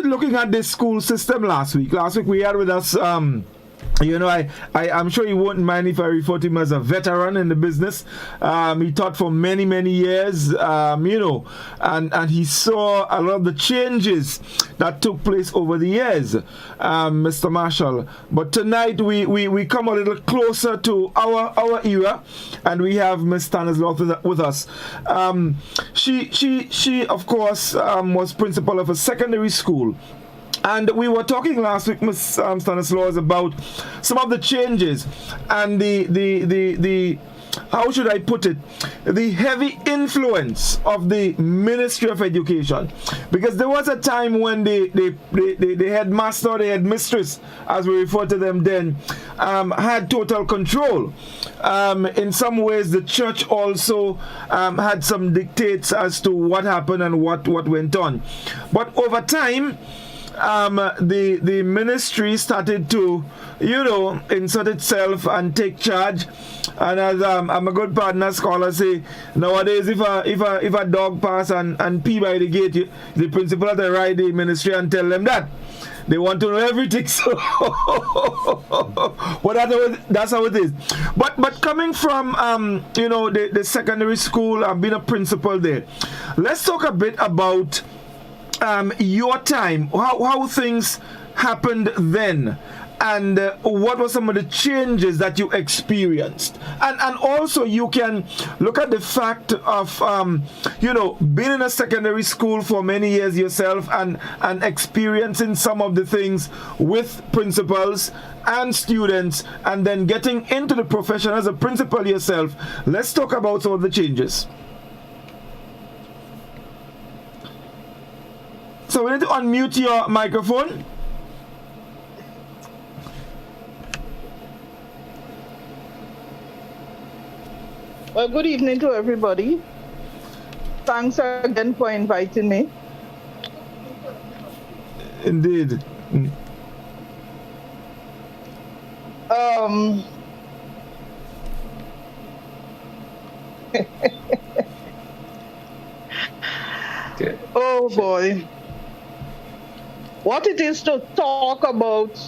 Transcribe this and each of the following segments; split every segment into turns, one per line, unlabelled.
looking at this school system last week. Last week we had with us I'm sure you won't mind if I refer to him as a veteran in the business. He taught for many, many years, and he saw a lot of the changes that took place over the years, Mr. Marshall. But tonight we come a little closer to our era, and we have Miss Stanislaus with us. She of course was principal of a secondary school. And we were talking last week, Ms. Stanislaus, about some of the changes and the how should I put it, the heavy influence of the Ministry of Education. Because there was a time when the headmaster, the headmistress, as we refer to them then, had total control. In some ways, the church also had some dictates as to what happened and what went on. But over time, the ministry started to, insert itself and take charge. And as I'm a good partner scholar say, nowadays if a dog pass and pee by the gate, the principal had to write the ministry and tell them that. They want to know everything. So well, that's how it is. But coming from the secondary school, I've been a principal there. Let's talk a bit about your time, how things happened then, and what were some of the changes that you experienced, and also you can look at the fact of being in a secondary school for many years yourself and experiencing some of the things with principals and students, and then getting into the profession as a principal yourself. Let's talk about some of the changes. So we need to unmute your microphone.
Well, good evening to everybody. Thanks again for inviting me.
Indeed.
Oh boy. What it is to talk about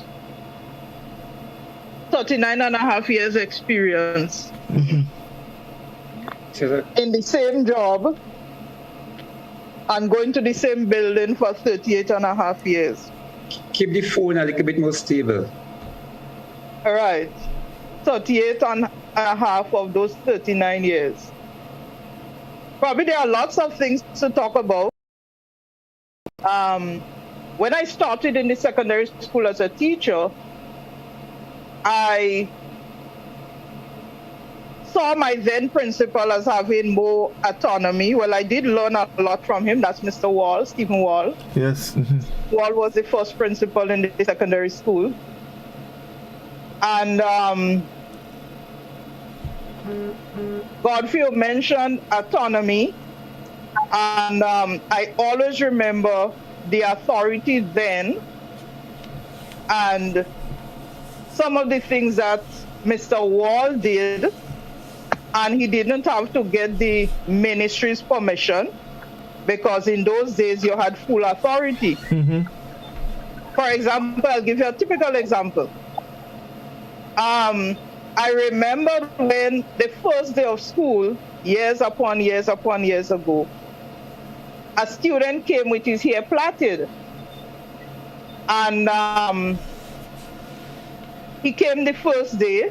39 and a half years experience in the same job and going to the same building for 38 and a half years.
Keep the phone a little bit more stable.
All right. 38 and a half of those 39 years. Probably there are lots of things to talk about. When I started in the secondary school as a teacher, I saw my then principal as having more autonomy. Well, I did learn a lot from him. That's Mr. Wall, Stephen Wall.
Yes.
Wall was the first principal in the secondary school. And Godfrey mentioned autonomy. And I always remember the authority then and some of the things that Mr. Wall did, and he didn't have to get the ministry's permission because in those days you had full authority.
Mm-hmm.
For example, I'll give you a typical example. I remember when the first day of school, years upon years upon years ago, a student came with his hair plaited. And he came the first day,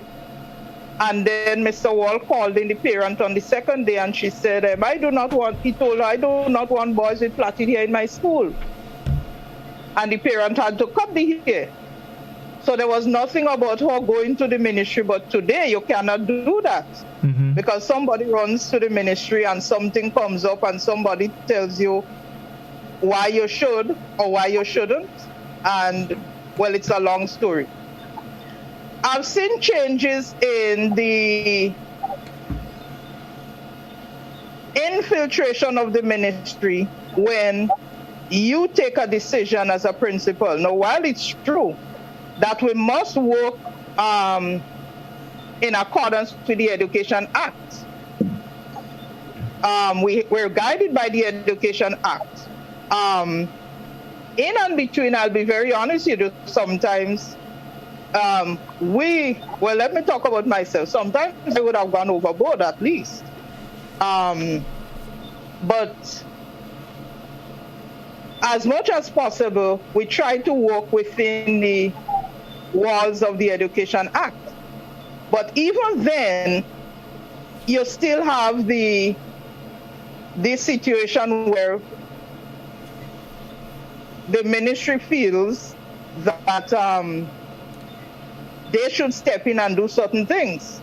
and then Mr. Wall called in the parent on the second day, and she said, he told her, I do not want boys with plaited hair in my school. And the parent had to cut the hair. So there was nothing about her going to the ministry, but today you cannot do that.
Mm-hmm.
Because somebody runs to the ministry and something comes up and somebody tells you why you should or why you shouldn't. And, well, it's a long story. I've seen changes in the infiltration of the ministry when you take a decision as a principal. Now, while it's true that we must work in accordance with the Education Act, we're guided by the Education Act. in and between, I'll be very honest with you, sometimes let me talk about myself. Sometimes I would have gone overboard at least. But as much as possible, we try to work within the walls of the Education Act. But even then, you still have this situation where the ministry feels that they should step in and do certain things.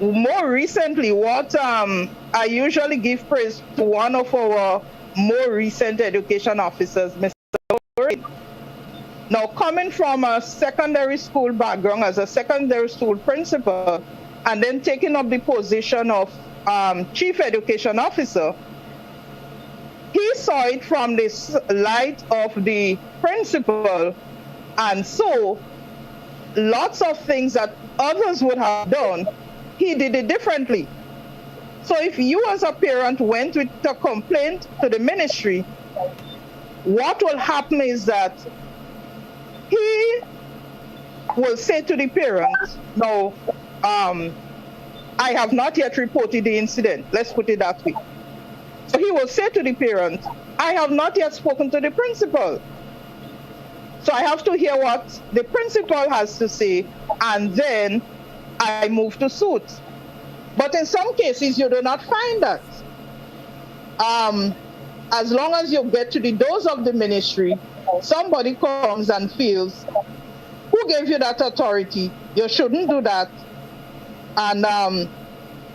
More recently, what I usually give praise to one of our more recent education officers, Mr. Godfrey. Now, coming from a secondary school background as a secondary school principal, and then taking up the position of chief education officer, he saw it from the light of the principal, and so lots of things that others would have done, he did it differently. So if you as a parent went with a complaint to the ministry, what will happen is that he will say to the parent, no, I have not yet reported the incident. Let's put it that way. So he will say to the parent, I have not yet spoken to the principal. So I have to hear what the principal has to say, and then I move to suit. But in some cases, you do not find that. As long as you get to the doors of the ministry, somebody comes and feels, who gave you that authority? You shouldn't do that. And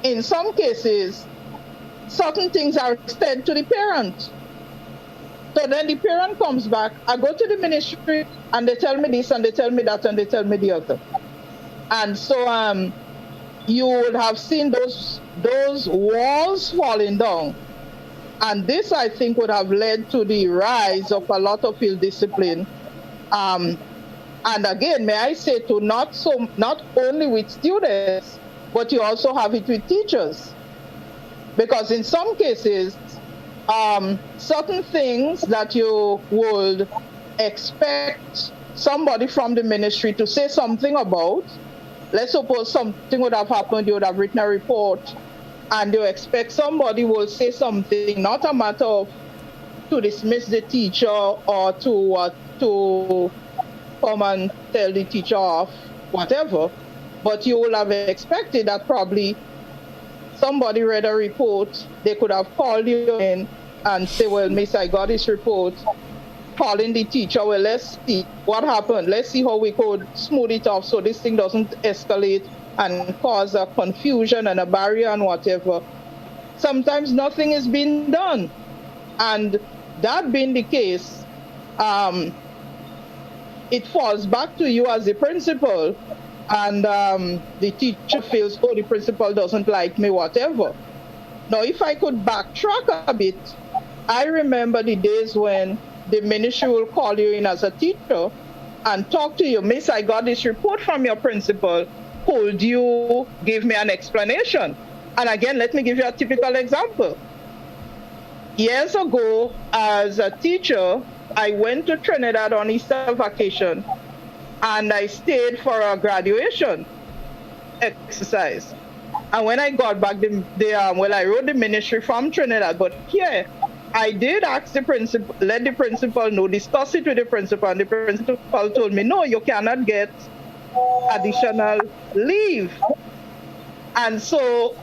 in some cases, certain things are said to the parent. So then the parent comes back, I go to the ministry, and they tell me this, and they tell me that, and they tell me the other. And so you would have seen those walls falling down. And this, I think, would have led to the rise of a lot of ill discipline. And again, may I say, to not only with students, but you also have it with teachers. Because in some cases, certain things that you would expect somebody from the ministry to say something about, let's suppose something would have happened, you would have written a report, and you expect somebody will say something, not a matter of to dismiss the teacher or to come and tell the teacher off, whatever, but you will have expected that probably somebody read a report, they could have called you in and say, well, miss, I got this report, calling the teacher, well, let's see what happened. Let's see how we could smooth it off so this thing doesn't escalate and cause a confusion and a barrier and whatever. Sometimes nothing is being done. And that being the case, it falls back to you as the principal, and the teacher feels, oh, the principal doesn't like me, whatever. Now, if I could backtrack a bit, I remember the days when the ministry will call you in as a teacher and talk to you, miss, I got this report from your principal. Could you give me an explanation? And again, let me give you a typical example. Years ago, as a teacher, I went to Trinidad on Easter vacation, and I stayed for a graduation exercise. And when I got back, I wrote the ministry from Trinidad, but here, I did ask the principal, let the principal know, discuss it with the principal, and the principal told me, no, you cannot get additional leave. And so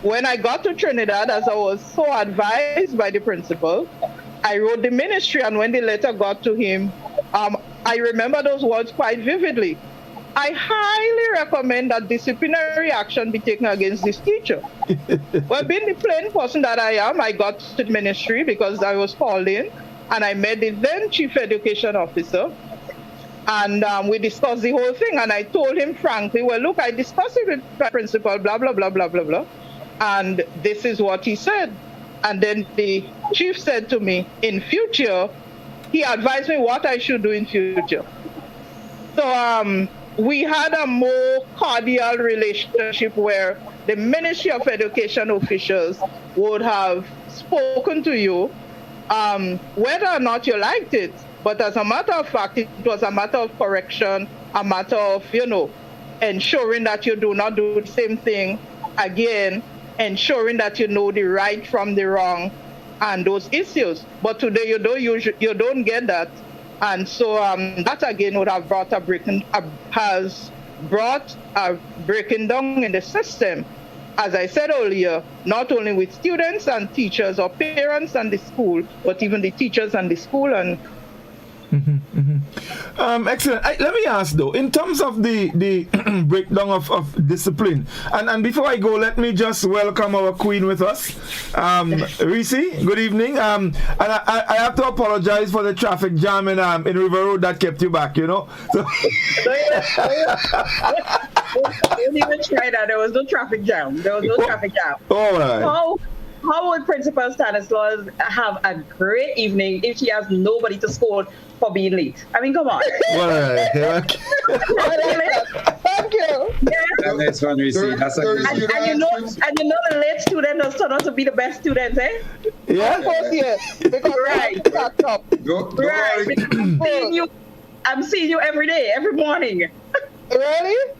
when I got to Trinidad, as I was so advised by the principal, I wrote the ministry, and when the letter got to him, I remember those words quite vividly. I highly recommend that disciplinary action be taken against this teacher. Well, being the plain person that I am, I got to the ministry because I was called in, and I met the then chief education officer, and we discussed the whole thing, and I told him frankly, well, look, I discussed it with my principal, blah, blah, blah, blah, blah, blah, and this is what he said. And then the chief said to me, in future, he advised me what I should do in future. So we had a more cordial relationship where the Ministry of Education officials would have spoken to you whether or not you liked it. But as a matter of fact, it was a matter of correction, a matter of, ensuring that you do not do the same thing again, ensuring that you know the right from the wrong and those issues. But today you don't get that. And so that again would have brought has brought a breaking down in the system, as I said earlier, not only with students and teachers or parents and the school, but even the teachers and the school. And
excellent. Let me ask though, in terms of the breakdown of discipline, and before I go, let me just welcome our queen with us, Reese. Good evening. And I have to apologize for the traffic jam in River Road that kept you back. So.
I didn't even try that. There was no traffic jam. Traffic jam.
All right.
How would Principal Stanislaus have a great evening if she has nobody to scold for being late? I mean, come on.
Thank you.
Yeah.
That's one we see. That's a
And you know the late student has turned out to be the best student, eh?
Yeah.
Of course, yes. Because
Right.
Right.
Right. I'm seeing you every day, every morning.
Really?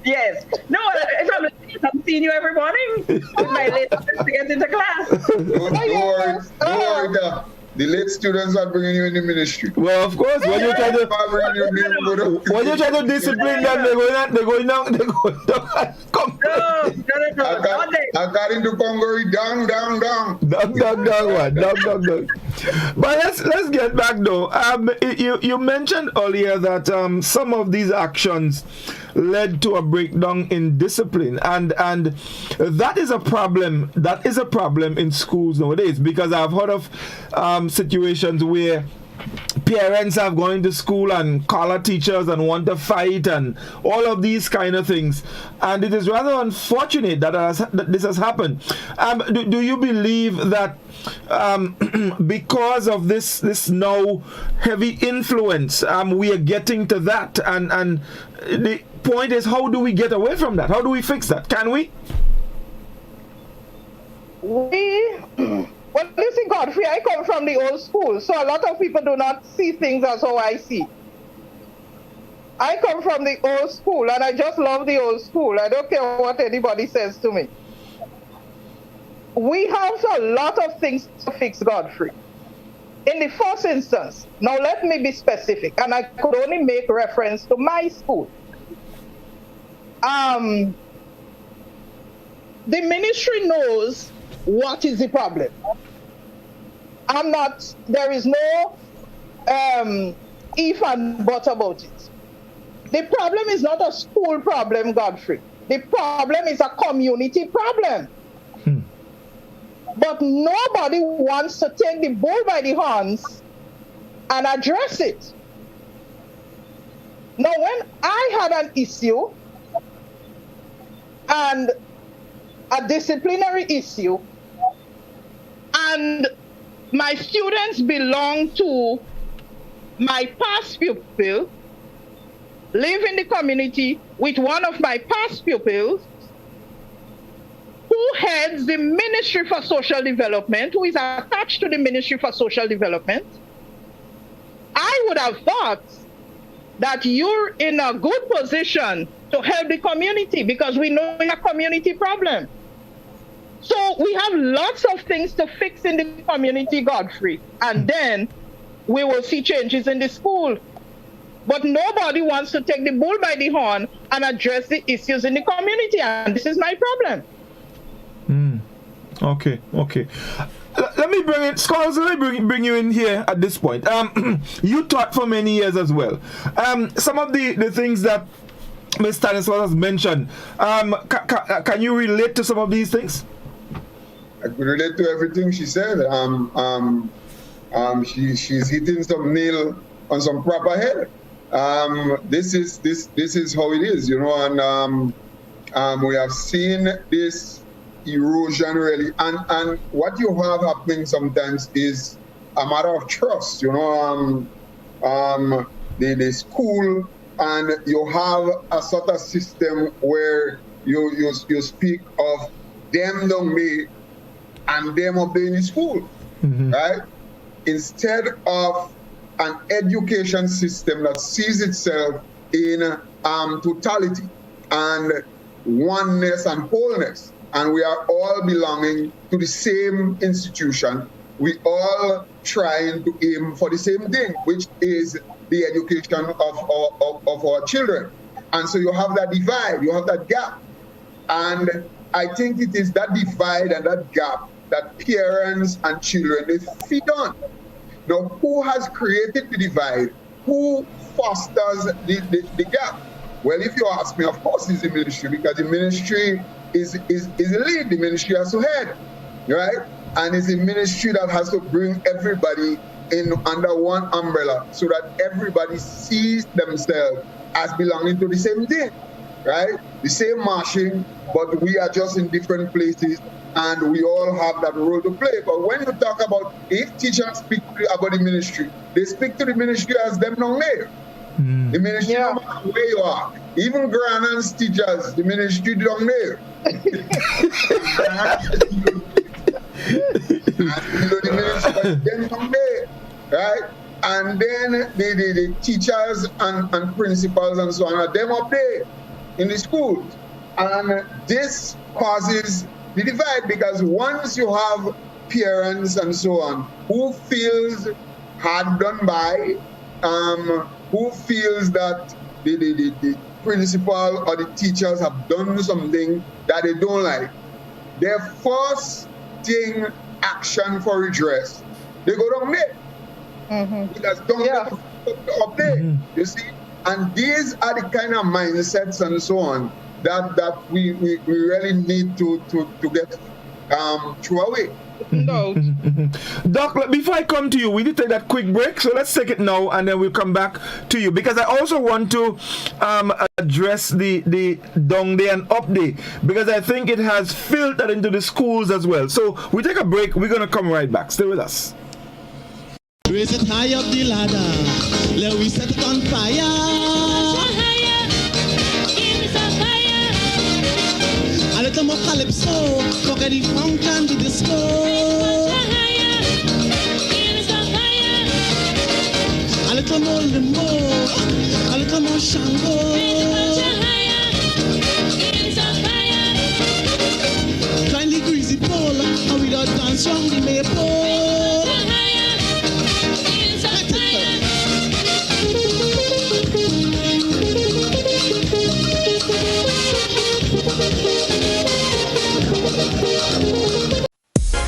Yes. No, if I'm seeing you every morning with my late students to get into class.
Don't worry, the late students are bringing you in the ministry.
Well, of course, when you try to discipline them, they're going down. Come.
No.
I got into Congo, down.
Down. But let's get back though. You mentioned earlier that some of these actions led to a breakdown in discipline, and that is a problem. That is a problem in schools nowadays, because I've heard of situations where parents have gone to school and collar teachers and want to fight and all of these kind of things, and it is rather unfortunate that this has happened. Do you believe that because of this now heavy influence, we are getting to that, and the point is, how do we get away from that? How do we fix that? Can we?
Well, listen, Godfrey, I come from the old school, so a lot of people do not see things as how I see. I come from the old school, and I just love the old school. I don't care what anybody says to me. We have a lot of things to fix, Godfrey. In the first instance, now let me be specific, and I could only make reference to my school. The ministry knows what is the problem. There is no if and but about it. The problem is not a school problem, Godfrey. The problem is a community problem. But nobody wants to take the bull by the horns and address it. Now, when I had an issue and a disciplinary issue, and my students belong to my past pupil, live in the community with one of my past pupils, who heads the Ministry for Social Development, who is attached to the Ministry for Social Development, I would have thought that you're in a good position to help the community, because we know it's a community problem. So we have lots of things to fix in the community, Godfrey, and then we will see changes in the school. But nobody wants to take the bull by the horn and address the issues in the community, and this is my problem.
Okay. Let me bring it, scholars. Let me bring you in here at this point. You taught for many years as well. Some of the things that Ms. Stanislaus has mentioned, can you relate to some of these things?
I can relate to everything she said. She's hitting some nail on some proper head. This is how it is, and we have seen this erosion really, and what you have happening sometimes is a matter of trust, the school, and you have a sort of system where you speak of them don't make and them obeying the school, right? instead of an education system that sees itself in totality and oneness and wholeness, and we are all belonging to the same institution, we all trying to aim for the same thing, which is the education of our children. And so you have that divide, you have that gap. And I think it is that divide and that gap that parents and children, they feed on. Now, who has created the divide? Who fosters the gap? Well, if you ask me, of course it's the ministry, because the ministry is the lead. The ministry has to head, right? And it's a ministry that has to bring everybody in under one umbrella so that everybody sees themselves as belonging to the same thing, right? The same marching, but we are just in different places and we all have that role to play. But when you talk about, if teachers speak about the ministry, they speak to the ministry as them down there. The ministry, no matter where you are, even Granan's teachers, the ministry down there. The ministry down there, right? And then the teachers and principals and so on are them up there in the schools. And this causes the divide, because once you have parents and so on who feels hard done by, who feels that the principal or the teachers have done something that they don't like, their first thing, action for redress, they go down there. Because don't get up there, you see? And these are the kind of mindsets and so on that we really need to get throw away.
No.
Doc, before I come to you, we need to take that quick break, so let's take it now and then we'll come back to you, because I also want to address the down day and up day, because I think it has filtered into the schools as well. So we take a break, we're going to come right back. Stay with us.
Raise it high up the ladder, let we set it on fire. A little more calypso, forget the funk and the disco. A little more limbo, a little more shango. Find the greasy pole, and we don't dance from the maple.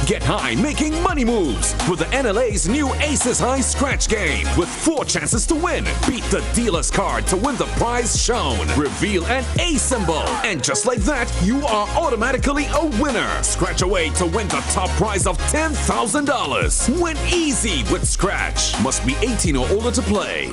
Get high making money moves with the NLA's new Aces High Scratch game with 4 chances to win. Beat the dealer's card to win the prize shown. Reveal an A symbol. And just like that, you are automatically a winner. Scratch away to win the top prize of $10,000. Win easy with Scratch. Must be 18 or older to play.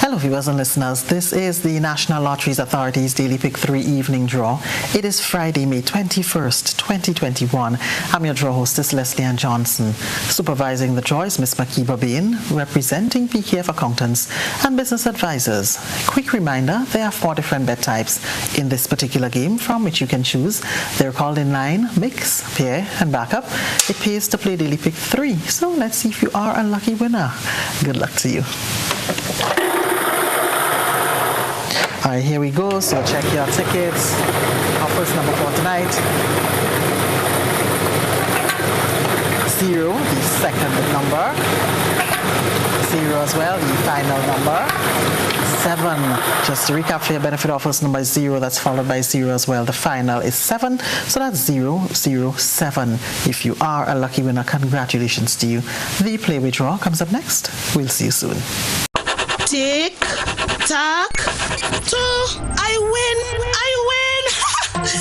Hello viewers and listeners, this is the National Lotteries Authority's Daily Pick 3 evening draw. It is Friday, May 21st, 2021. I'm your draw hostess, Leslie Ann Johnson. Supervising the draw is Miss Makiba Bain, representing PKF Accountants and Business Advisors. Quick reminder, there are 4 different bet types in this particular game from which you can choose. They're called inline, mix, pair, and backup. It pays to play Daily Pick 3, so let's see if you are a lucky winner. Good luck to you. All right, here we go. So check your tickets. Our first number for tonight. 0, the second number. 0 as well, the final number. 7. Just to recap for your benefit, our first number is 0. That's followed by 0 as well. The final is 7. So that's 007. If you are a lucky winner, congratulations to you. The play we draw comes up next. We'll see you soon.
Tick, tock, toe. I win.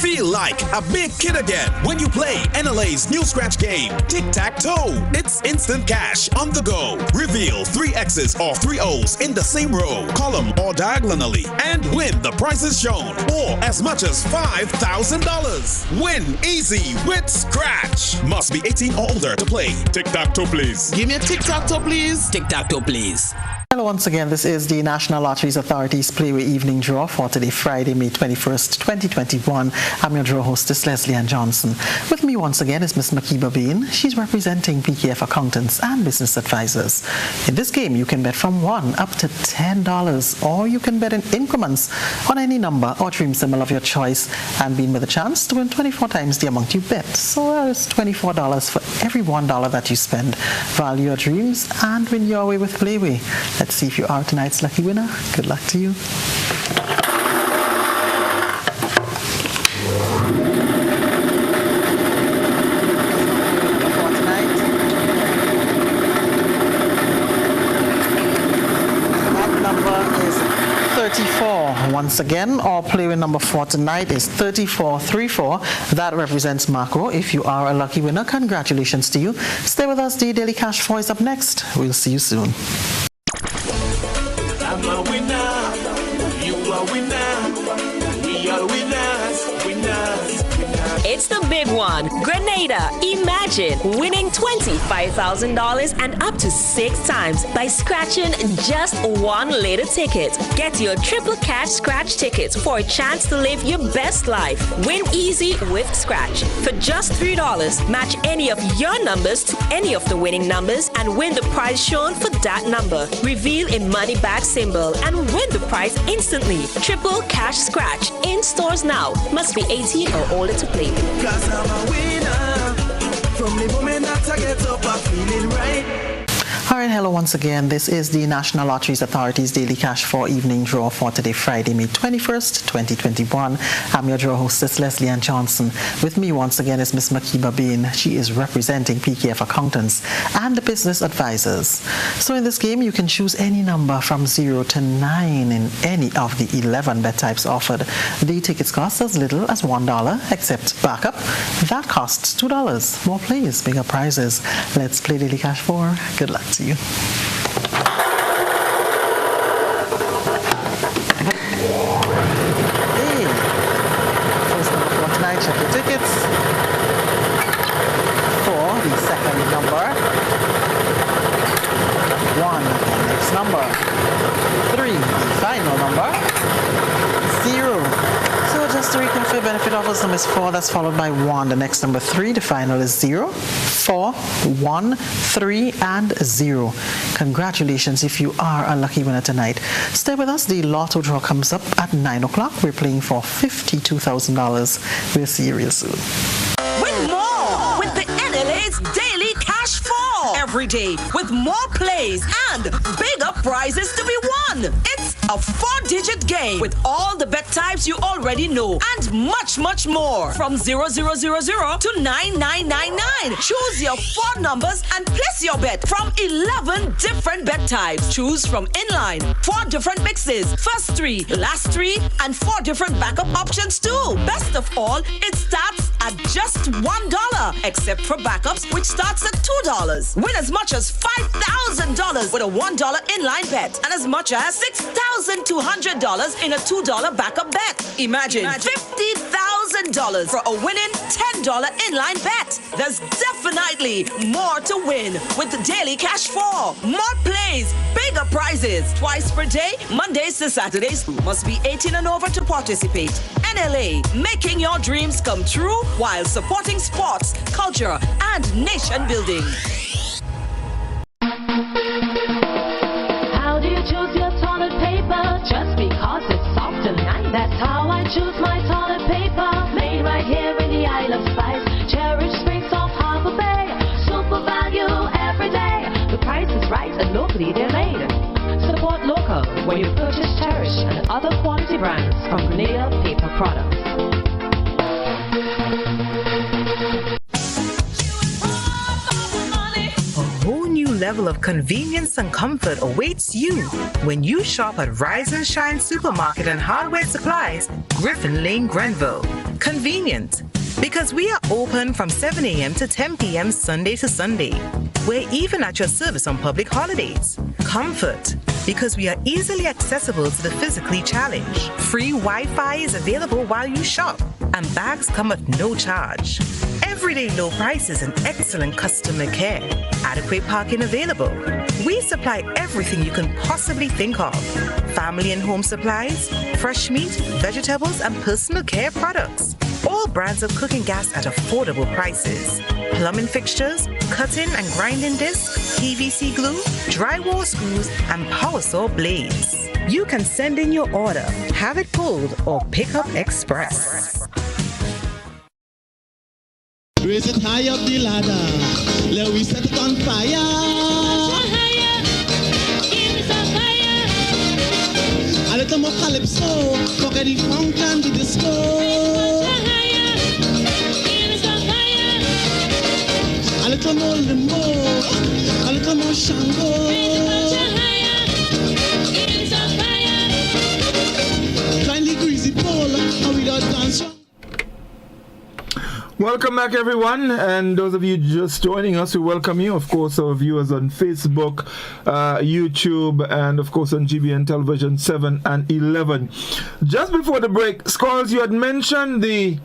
Feel like a big kid again when you play NLA's new scratch game, Tic-Tac-Toe. It's instant cash on the go. Reveal 3 X's or 3 O's in the same row, column, or diagonally, and win the prizes shown, or as much as $5,000. Win easy with Scratch. Must be 18 or older to play. Tic-Tac-Toe, please.
Give me a tic-tac-toe, please.
Tic-Tac-Toe, please.
Hello once again, this is the National Lotteries Authority's Playway Evening Draw for today, Friday, May 21st, 2021. 21. I'm your draw hostess, Leslie Ann Johnson. With me once again is Miss Makiba Bean. She's representing PKF Accountants and Business Advisors. In this game, you can bet from $1 up to $10, or you can bet in increments on any number or dream symbol of your choice, and being with a chance to win 24 times the amount you bet. So that's $24 for every $1 that you spend. Value your dreams and win your way with Playway. Let's see if you are tonight's lucky winner. Good luck to you. Once again, our player number 4 tonight is 3434. That represents Marco. If you are a lucky winner, congratulations to you. Stay with us. The Daily Cash 4 is up next. We'll see you soon.
I'm a winner. You are winner. We are winners. Winners.
It's the big one. Grenada. Imagine winning $25,000 and up to 6 times by scratching just one little ticket. Get your triple cash scratch tickets for a chance to live your best life. Win easy with Scratch. For just $3, match any of your numbers to any of the winning numbers and win the prize shown for that number. Reveal a money bag symbol and win the prize instantly. Triple cash scratch in stores now. Must be 18 or older to play.
Cause I'm a winner. From the moment that I get up, I'm feeling right.
All right, hello once again. This is the National Lotteries Authority's Daily Cash 4 evening draw for today, Friday, May 21st, 2021. I'm your draw hostess, Leslie Ann Johnson. With me once again is Miss Makiba Bean. She is representing PKF Accountants and the Business Advisors. So in this game, you can choose any number from 0 to 9 in any of the 11 bet types offered. The tickets cost as little as $1, except backup. That costs $2. More plays, bigger prizes. Let's play Daily Cash 4. Good luck to you. Hey. First number for tonight, check your tickets. 4, the second number. 1, the next number. 3, the final number. 0. So just to recap for the benefit of us, number is 4, that's followed by 1. The next number 3, the final is 0. 4, 1, 3, and 0. Congratulations if you are a lucky winner tonight. Stay with us. The lotto draw comes up at 9 o'clock. We're playing for $52,000. We'll see you real soon.
Win more with the NLA's Daily Cash 4. Every day with more plays and bigger prizes to be won. It's a 4-digit game with all the bet types you already know and much, much more. From 0000 to 9999. Choose your 4 numbers and place your bet from 11 different bet types. Choose from inline, 4 different mixes, first 3, last 3, and 4 different backup options too. Best of all, it starts at just $1, except for backups, which starts at $2. Win as much as $5,000 with a $1 inline bet and as much as $6,200 in a $2 backup bet. Imagine $50,000 for a winning $10 inline bet. There's definitely more to win with the Daily Cash 4. More plays, bigger prizes, twice per day, Mondays to Saturdays. Must be 18 and over to participate. NLA, making your dreams come true while supporting sports, culture, and nation building.
How do you choose your toilet paper? Just because it's soft and nice. That's how I choose my toilet paper. Made right here in the Isle of Spice. Cherished springs off Harbor Bay. Super value every day. The price is right and locally they're made. Support local when you purchase Cherish and other quality brands from Grenada Paper Products.
Level of convenience and comfort awaits you when you shop at Rise and Shine Supermarket and Hardware Supplies, Griffin Lane, Grenville. Convenient, because we are open from 7 a.m. to 10 p.m. Sunday to Sunday. We're even at your service on public holidays. Comfort, because we are easily accessible to the physically challenged. Free Wi-Fi is available while you shop, and bags come at no charge. Everyday low prices and excellent customer care. Adequate parking available. We supply everything you can possibly think of. Family and home supplies, fresh meat, vegetables, and personal care products. All brands of cooking gas at affordable prices. Plumbing fixtures, cutting and grinding discs, PVC glue, drywall screws, and power saw blades. You can send in your order, have it pulled, or pick up express.
Raise it high up the ladder. Let we set it on fire. A little more calypso, forget the funk and the disco. A little more limbo, a little more shango. Kindly greasy pole, and we don't dance.
Welcome back, everyone, and those of you just joining us, we welcome you. Of course, our viewers on Facebook, YouTube, and of course on GBN Television 7 and 11. Just before the break, Scholars, you had mentioned the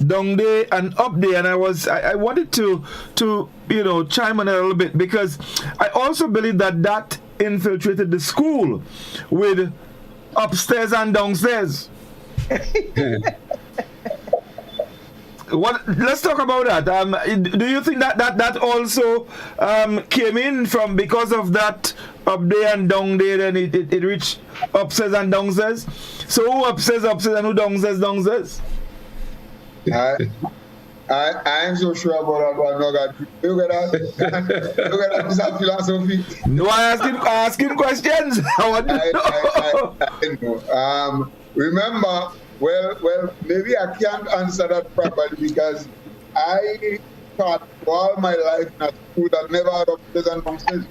down day and up day, and I wanted to chime in a little bit, because I also believe that infiltrated the school with upstairs and downstairs. Let's talk about that. Do you think that also came in from because of that up there and down there, and it reached upstairs and downstairs? So who upstairs and who downstairs?
I'm so sure about that one. Look at that. This is philosophy.
No, I asking questions. I want to know.
Remember. Well, maybe I can't answer that properly, because I taught all my life in a school that never had upstairs and downstairs.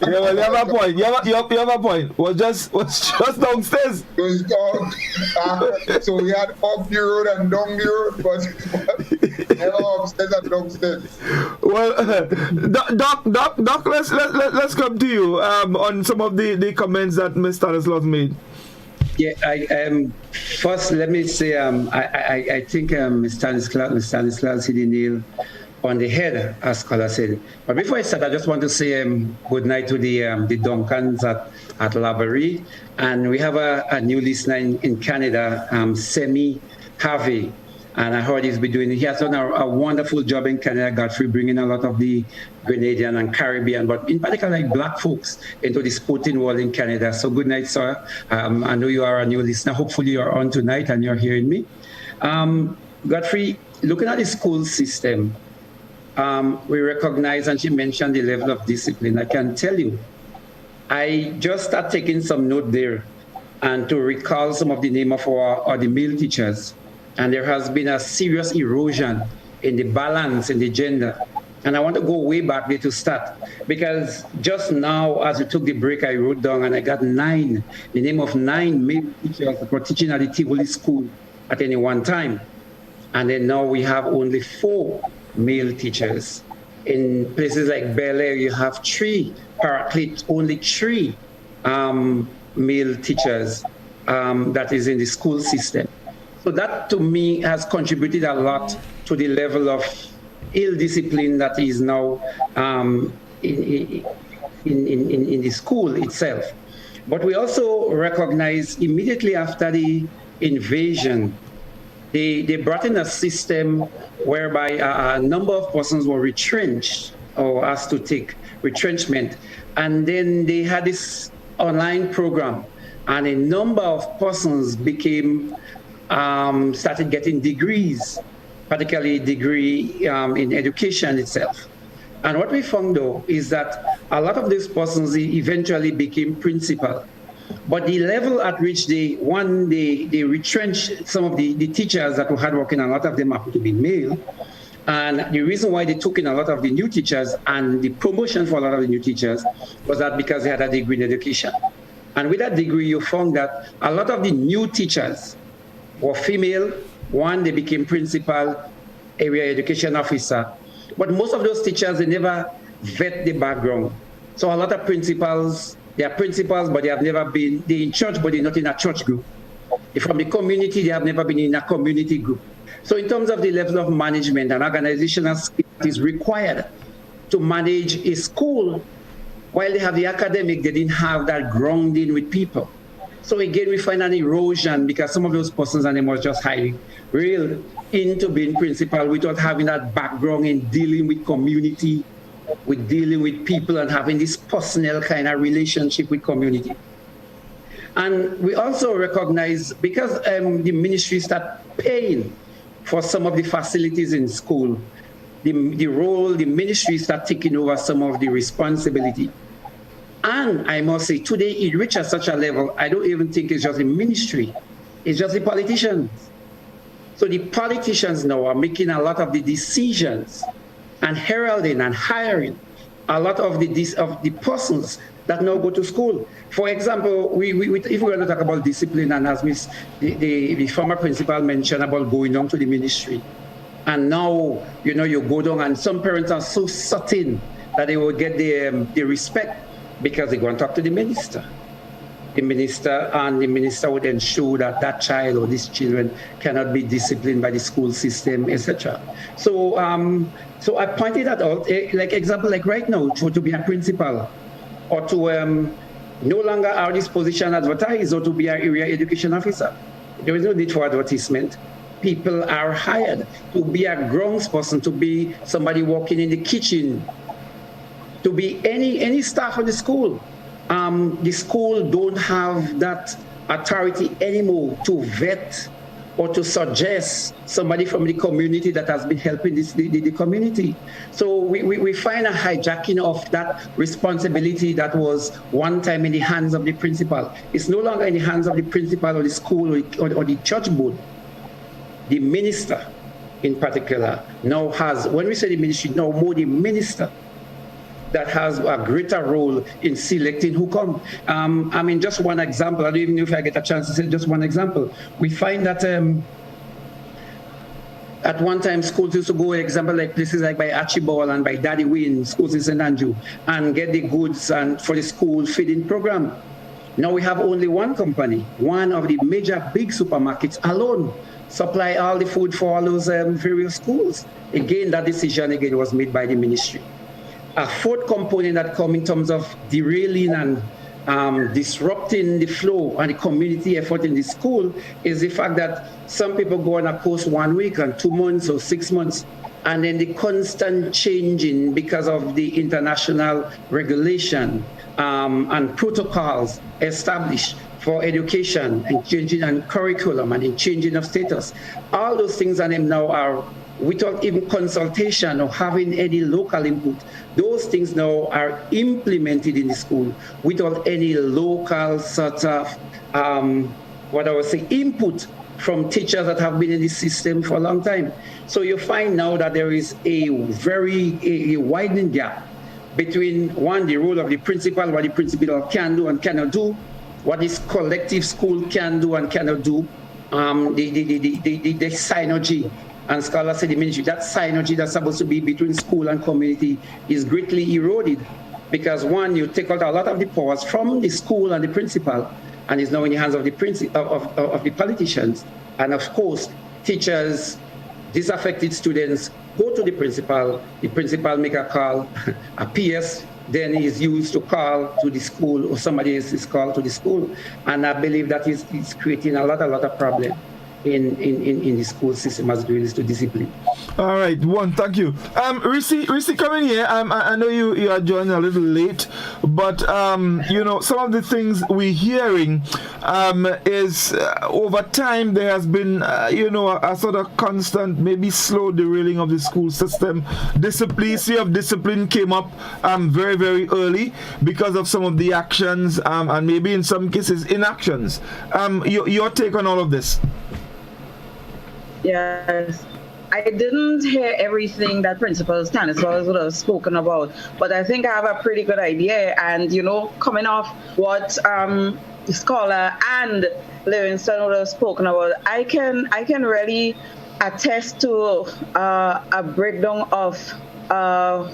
You have a point. You have a point. Was just downstairs.
So we had up the road and down the road, but never upstairs and downstairs.
Well, Doc, let's come to you on some of the comments that Mr. Stanislaus made.
Yeah, first let me say I think Mr. Stanislaus hit the nail on the head, as Scholar said. But before I start, I just want to say good night to the Duncans at Lavery, and we have a new listener in Canada, Semi Harvey. And I heard he has done a wonderful job in Canada, Godfrey, bringing a lot of the Grenadian and Caribbean, but in particular like black folks into the sporting world in Canada. So good night, sir. I know you are a new listener. Hopefully you're on tonight and you're hearing me. Godfrey, looking at the school system, we recognize, and she mentioned the level of discipline. I can tell you, I just started taking some note there and to recall some of the name of the male teachers. And there has been a serious erosion in the balance in the gender. And I want to go way back there to start, because just now, as we took the break, I wrote down and I got the name of 9 male teachers that were teaching at the Tivoli School at any one time. And then now we have only 4 male teachers. In places like Bel Air, you have 3, Paraclete, only 3 male teachers that is in the school system. So that, to me, has contributed a lot to the level of ill discipline that is now in the school itself. But we also recognize immediately after the invasion, they brought in a system whereby a number of persons were retrenched or asked to take retrenchment. And then they had this online program, and a number of persons started getting degrees, particularly degree in education itself. And what we found, though, is that a lot of these persons eventually became principal. But the level at which they retrenched some of the teachers that were hardworking, a lot of them happened to be male. And the reason why they took in a lot of the new teachers and the promotion for a lot of the new teachers was that because they had a degree in education. And with that degree, you found that a lot of the new teachers were female. One, they became principal, area education officer. But most of those teachers, they never vet the background. So a lot of principals, they are principals, but they're in church, but they're not in a church group. If from the community, they have never been in a community group. So in terms of the level of management and organizational skill that is required to manage a school, while they have the academic, they didn't have that grounding with people. So again, we find an erosion because some of those persons and them was just highly real into being principal without having that background in dealing with community, with dealing with people and having this personal kind of relationship with community. And we also recognize, because the ministry start paying for some of the facilities in school, the ministry start taking over some of the responsibility. And I must say, today it reaches such a level, I don't even think it's just the ministry, it's just the politicians. So the politicians now are making a lot of the decisions and heralding and hiring a lot of the persons that now go to school. For example, if we're going to talk about discipline, and as the former principal mentioned about going down to the ministry, and now, you go down and some parents are so certain that they will get the respect because they go and talk to the minister. The minister would ensure that that child or these children cannot be disciplined by the school system, etc. So I pointed that out, example, like right now, to be a principal or to no longer are this position advertised or to be an area education officer. There is no need for advertisement. People are hired to be a grounds person, to be somebody working in the kitchen, to be any staff of the school. The school don't have that authority anymore to vet or to suggest somebody from the community that has been helping the community. So we find a hijacking of that responsibility that was one time in the hands of the principal. It's no longer in the hands of the principal or the school or the church board. The minister in particular now has, when we say the ministry, now more the minister that has a greater role in selecting who come. Just one example, I don't even know if I get a chance to say just one example. We find that at one time schools used to go, example, like places like by Archibald and by Daddy Wayne, schools in St. Andrew, and get the goods and for the school feeding program. Now we have only one company, one of the major big supermarkets alone, supply all the food for all those various schools. Again, that decision was made by the ministry. A fourth component that comes in terms of derailing and disrupting the flow and the community effort in the school is the fact that some people go on a course 1 week and 2 months or 6 months, and then the constant changing because of the international regulation and protocols established for education and changing and curriculum and in changing of status. All those things and them now are without even consultation or having any local input. Those things now are implemented in the school without any local sort of, input from teachers that have been in the system for a long time. So you find now that there is a widening gap between, one, the role of the principal, what the principal can do and cannot do, what this collective school can do and cannot do, the synergy. And scholars say the ministry, that synergy that's supposed to be between school and community is greatly eroded because, one, you take out a lot of the powers from the school and the principal, and it's now in the hands of the of the politicians. And of course, teachers, disaffected students go to the principal make a call, a PS then is used to call to the school, or somebody else is called to the school. And I believe that is creating a lot of problem in the school system as it relates to discipline.
All right, thank you. Risi, coming here. I know you are joining a little late, but some of the things we're hearing is over time there has been a sort of constant, maybe slow derailing of the school system. Discipline came up very, very early because of some of the actions and maybe in some cases inactions. Your take on all of this?
Yes, I didn't hear everything that Principal Stanislaus would have spoken about, but I think I have a pretty good idea. And, coming off what the scholar and Livingston would have spoken about, I can really attest to a breakdown of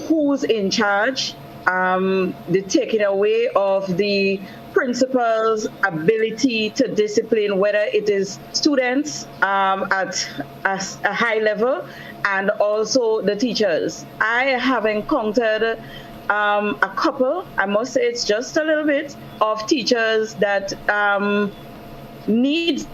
who's in charge the taking away of the principal's ability to discipline, whether it is students at a high level and also the teachers. I have encountered a couple, I must say it's just a little bit, of teachers that need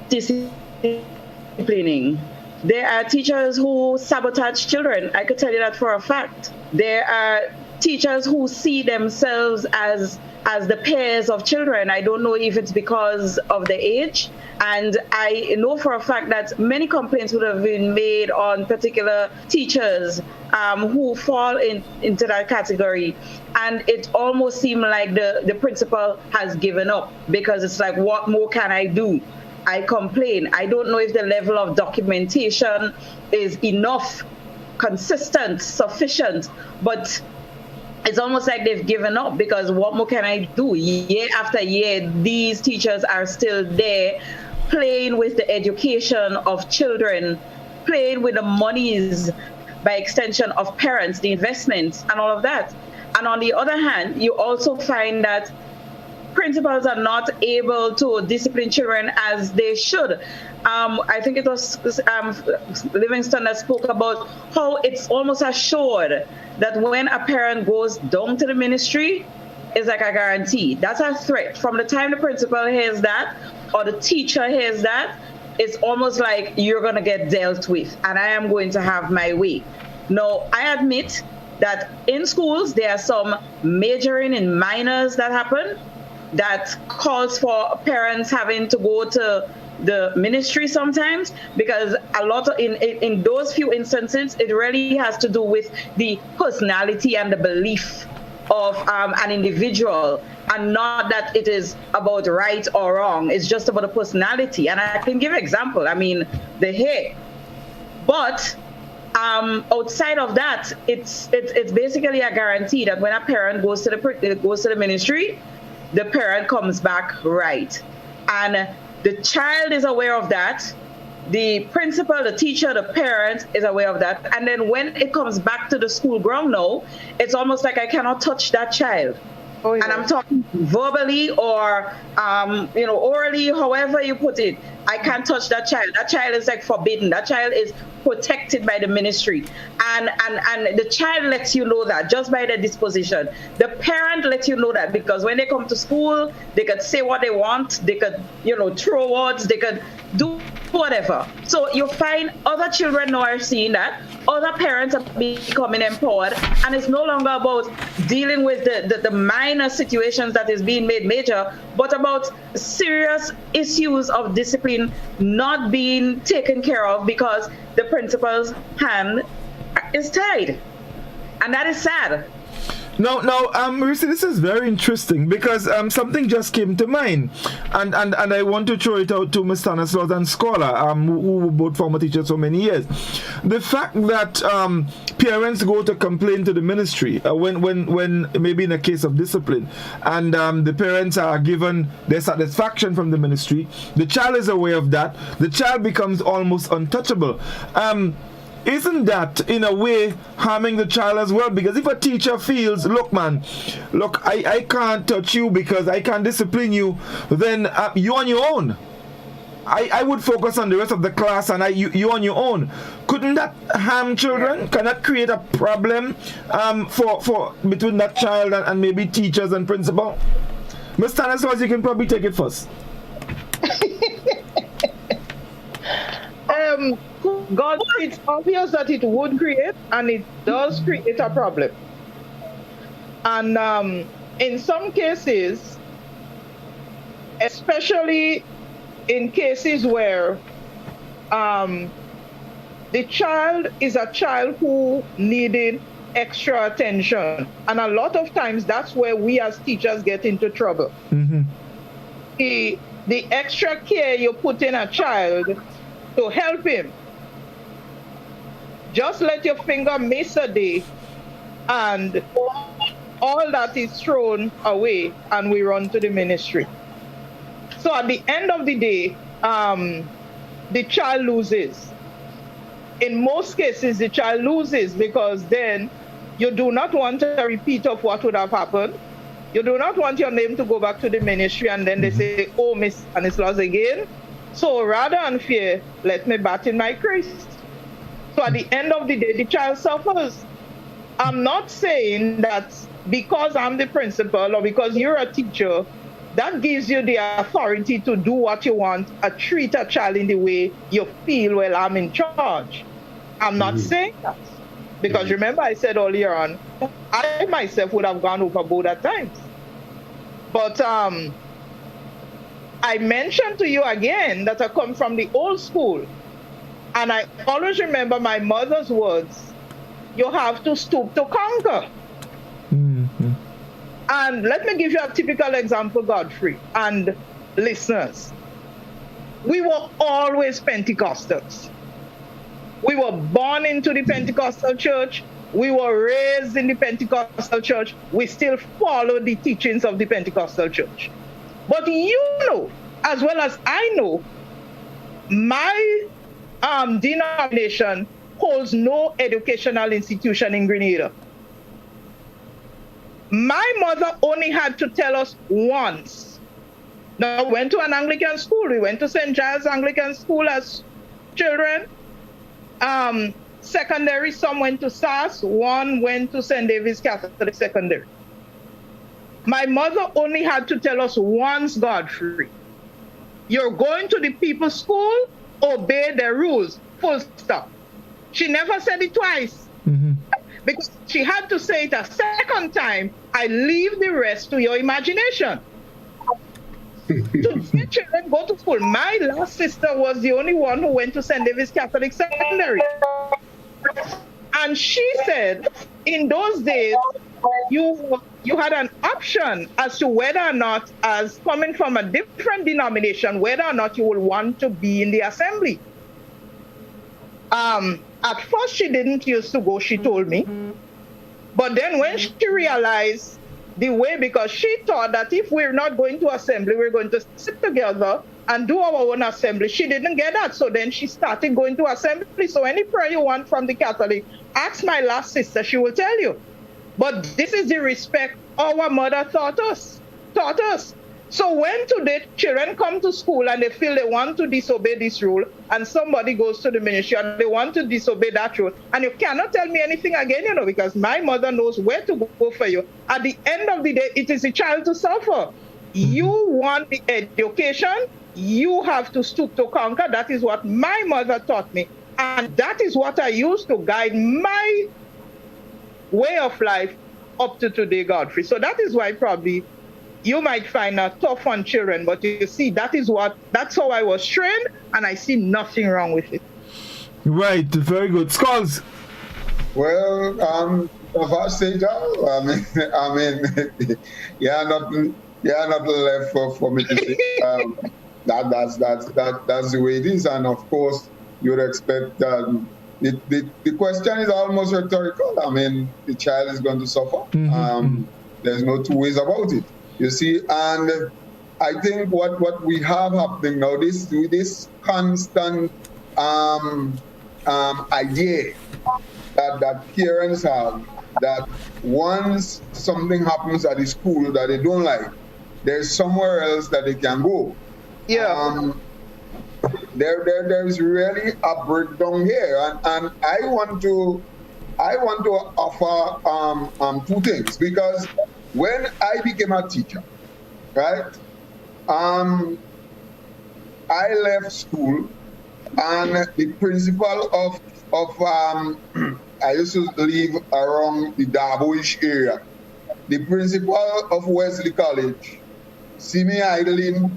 disciplining. There are teachers who sabotage children. I could tell you that for a fact. There are teachers who see themselves as the peers of children. I don't know if it's because of the age. And I know for a fact that many complaints would have been made on particular teachers who fall into that category. And it almost seemed like the principal has given up, because it's like, what more can I do? I complain. I don't know if the level of documentation is enough, consistent, sufficient, but it's almost like they've given up, because what more can I do? Year after year, these teachers are still there playing with the education of children, playing with the monies, by extension of parents, the investments and all of that. And on the other hand, you also find that principals are not able to discipline children as they should. I think it was Livingston that spoke about how it's almost assured that when a parent goes down to the ministry, it's like a guarantee. That's a threat. From the time the principal hears that, or the teacher hears that, it's almost like you're going to get dealt with, and I am going to have my way. Now, I admit that in schools, there are some majoring in minors that happen, that calls for parents having to go to the ministry sometimes, because a lot of in those few instances, it really has to do with the personality and the belief of an individual, and not that it is about right or wrong. It's just about the personality. And I can give an example. I mean, the hair. But outside of that, it's basically a guarantee that when a parent goes to the ministry, the parent comes back right. And the child is aware of that. The principal, the teacher, the parent is aware of that. And then when it comes back to the school ground now, it's almost like I cannot touch that child. Oh, yeah. And I'm talking verbally or, orally, however you put it. I can't touch that child. That child is like forbidden. That child is protected by the ministry. And the child lets you know that just by their disposition. The parent lets you know that, because when they come to school, they could say what they want. They could, throw words. They could do whatever. So you find other children now are seeing that. Other parents are becoming empowered. And it's no longer about dealing with the minor situations that is being made major, but about serious issues of discipline not being taken care of because the principal's hand is tied. And that is sad.
No, Marissa, this is very interesting, because something just came to mind, and I want to throw it out to Ms. Stanislaus and Scholar, who were both former teachers for many years. The fact that parents go to complain to the ministry when maybe in a case of discipline, and the parents are given their satisfaction from the ministry, the child is aware of that, the child becomes almost untouchable. Isn't that, in a way, harming the child as well? Because if a teacher feels, look, I can't touch you because I can't discipline you, then you're on your own. I would focus on the rest of the class, and you on your own. Couldn't that harm children? Can that create a problem for between that child and maybe teachers and principal? Ms. Stanislaus, you can probably take it first.
God, it's obvious that it would create, and it does create a problem. And in some cases, especially in cases where the child is a child who needed extra attention, and a lot of times that's where we as teachers get into trouble. Mm-hmm. The extra care you put in a child to help him, just let your finger miss a day and all that is thrown away, and we run to the ministry. So at the end of the day, the child loses. In most cases, the child loses, because then You do not want a repeat of what would have happened. You do not want your name to go back to the ministry and then they say, oh, Miss Stanislaus again. So rather than fear, let me bat in my crease. So at the end of the day, the child suffers. I'm not saying that because I'm the principal or because you're a teacher, that gives you the authority to do what you want, treat a child in the way you feel, well, I'm in charge. I'm not saying that. Because remember I said earlier on, I myself would have gone overboard at times. But I mentioned to you again that I come from the old school. And I always remember my mother's words, you have to stoop to conquer. And let me give you a typical example, Godfrey and listeners. We were always Pentecostals. We were born into the Pentecostal church. We were raised in the Pentecostal church. We still follow the teachings of the Pentecostal church. But you know, as well as I know, my denomination holds no educational institution in Grenada. My mother only had to tell us once. Now, we went to an Anglican school. We went to St. Giles Anglican School as children. Secondary, some went to SAS, one went to St. David's Catholic Secondary. My mother only had to tell us once, Godfrey, you're going to the people's school, obey the rules, full stop. She never said it twice. Because she had to say it a second time, I leave the rest to your imagination. To see children go to school. My last sister was the only one who went to St. David's Catholic Secondary. And she said, in those days, you had an option as to whether or not, as coming from a different denomination, whether or not you will want to be in the assembly. At first, she didn't used to go, she told me. But then when she realized the way, because she thought that if we're not going to assembly, we're going to sit together and do our own assembly. She didn't get that. So then she started going to assembly. So any prayer you want from the Catholic, ask my last sister, she will tell you. But this is the respect our mother taught us. So when today children come to school and they feel they want to disobey this rule, and somebody goes to the ministry and they want to disobey that rule, and you cannot tell me anything again, you know, because my mother knows where to go for you. At the end of the day, it is the child to suffer. You want the education, you have to stoop to conquer. That is what my mother taught me. And that is what I use to guide my way of life up to today, Godfrey. So that is why probably you might find that tough on children, but you see, that's how I was trained, and I see nothing wrong with it.
Right, very good. Skulls.
Well, if I say that, I mean, nothing left for me to say. That's the way it is, and of course, you would expect that. The question is almost rhetorical. I mean, the child is going to suffer. There's no two ways about it. You see, and I think what we have happening now, this constant idea that parents have, that once something happens at the school that they don't like, there's somewhere else that they can go.
Yeah.
There's really a breakdown here, and I want to offer two things, because when I became a teacher, right, I left school, and the principal of I used to live around the Darboish area. The principal of Wesley College see me idling,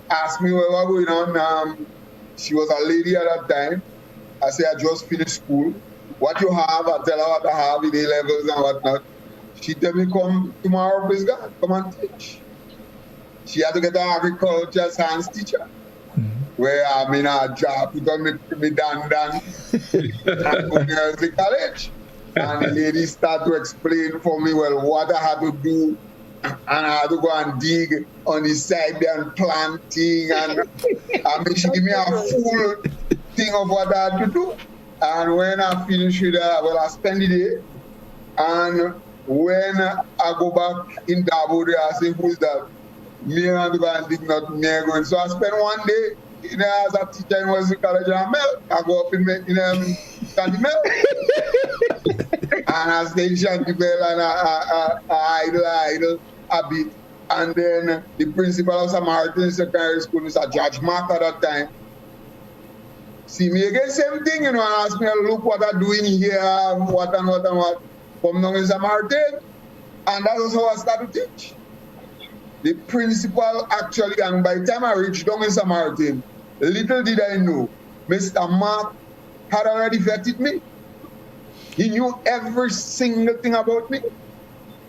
asked me what was going on. She was a lady at that time. I said, I just finished school. What you have? I tell her what I have in A levels and whatnot. She tell me, come tomorrow, please God, come and teach. She had to get an agriculture science teacher, where I'm in a job, put on me dan, and go to the college. And the lady started to explain for me, well, what I had to do, and I had to go and dig on the side there and planting, and she gave me a full thing of what I had to do. And when I finished with that, well, I spent the day. And when I go back in Dabo, they ask him, who is that? Me and the guy did not me going. So I spent one day as a teacher in Western College and Mel. I go up in Shanty Mel. And I stay in Shanty Mel and I idle a bit. And then the principal of St. Martin's Secondary School, Mr. Judge Mark at that time, see me again, same thing, and ask me, look what I'm doing here, what and what and what. Come down in St. Martin. And that was how I started to teach. The principal actually, and by the time I reached down in St. Martin, little did I know, Mr. Mark had already vetted me. He knew every single thing about me,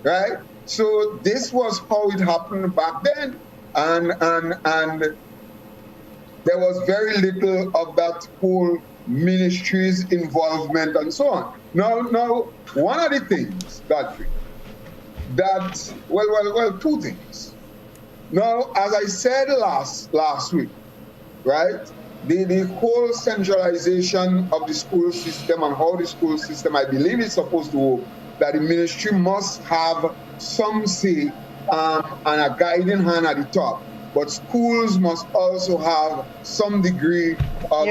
right? So this was how it happened back then. And there was very little of that whole ministry's involvement and so on. Now, one of the things, Godfrey, that, well, two things. Now, as I said last week, right, the whole centralization of the school system and how the school system, I believe, is supposed to work, that the ministry must have some say and a guiding hand at the top. But schools must also have some degree of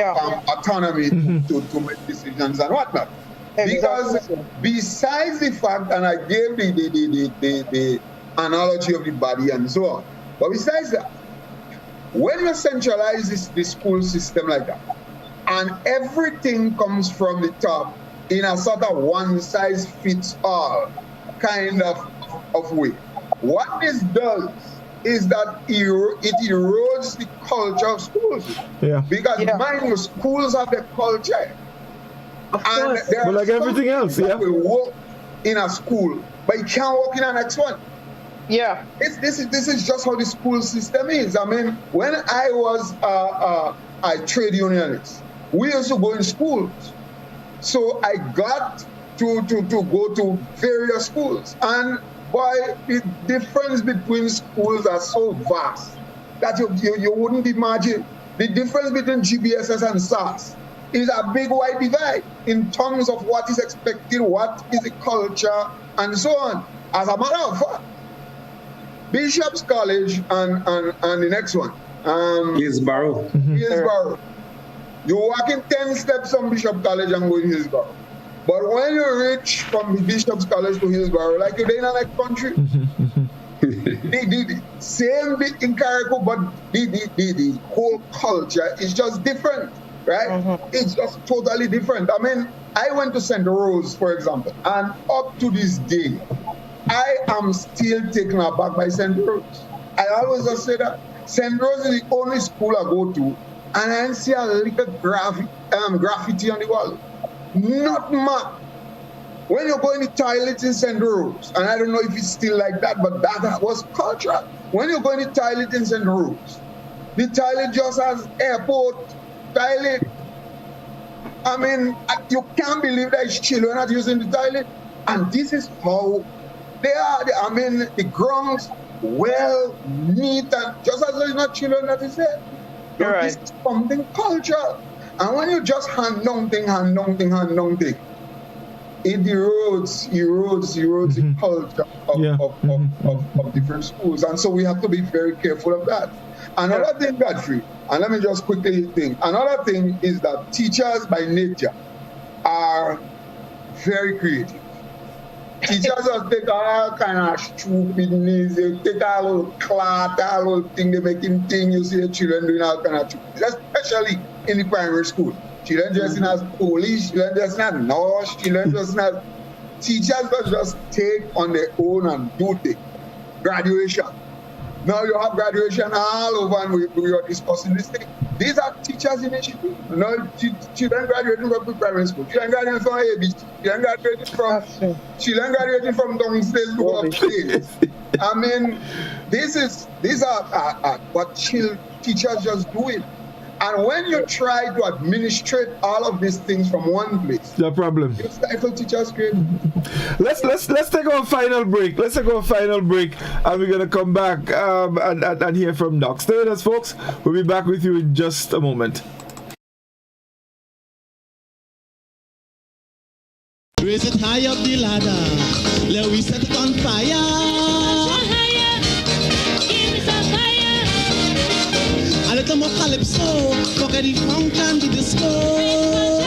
autonomy to make decisions and whatnot. Exactly. Because besides the fact, and I gave the analogy of the body and so on, but besides that, when you centralize the school system like that, and everything comes from the top in a sort of one-size-fits-all kind of way, what this does is that it erodes the culture of schools. Yeah. Because mind you, schools have the culture. And there
but like everything else,
that will work in a school, but it can't work in the next one.
Yeah.
This is just how the school system is. I mean, when I was a trade unionist, we used to go in schools. So I got to go to various schools. And boy, the difference between schools are so vast that you wouldn't imagine. The difference between GBSS and SAS is a big wide divide in terms of what is expected, what is the culture, and so on. As a matter of fact, Bishop's College and the next one,
Hillsborough.
Hillsborough. You walk in 10 steps from Bishop College and go to Hillsborough. But when you reach from the Bishop's College to Hillsborough, like you're in another country, the same bit in Carriacou, but the whole culture is just different, right? It's just totally different. I mean, I went to St. Rose, for example, and up to this day, I am still taken aback by St. Rose. I always just say that St. Rose is the only school I go to, and I see a little graffiti on the wall. Not much. When you go in the toilets in St. Rose, and I don't know if it's still like that, but that was culture. When you go in the toilet in St. Rose, the toilet just has airport toilet. I mean, you can't believe that children are using the toilet. And this is how they are. I mean, the grounds well, neat, and just as there's not children that is there. Right. This is something cultural. And when you just hand down thing, it erodes the culture of different schools. And so we have to be very careful of that. Another thing, Godfrey, and let me just quickly think. Another thing is that teachers by nature are very creative. Teachers just take all kind of stupidness, they take all little cloth, all little thing, they make him think, you see the children doing all kind of stupidness, especially in the primary school. Children dressing as police, children dressing as nurse, children dressing as... Teachers just take on their own and do things. Graduation. Now you have graduation all over and we are discussing this thing. These are teachers' initiatives. No, children graduating from primary school, children graduating from ABC, children graduating from downstairs to upstairs. I mean, these are what teachers just do it. And when you try to administrate all of these things from one place,
the problem.
You stifle teachers' creativity.
Let's take our final break. And we're gonna come back and hear from Doc. Stay with us, folks. We'll be back with you in just a moment.
Raise it high up the ladder. let we set it on fire. A little more calypso, forget the funk and the disco.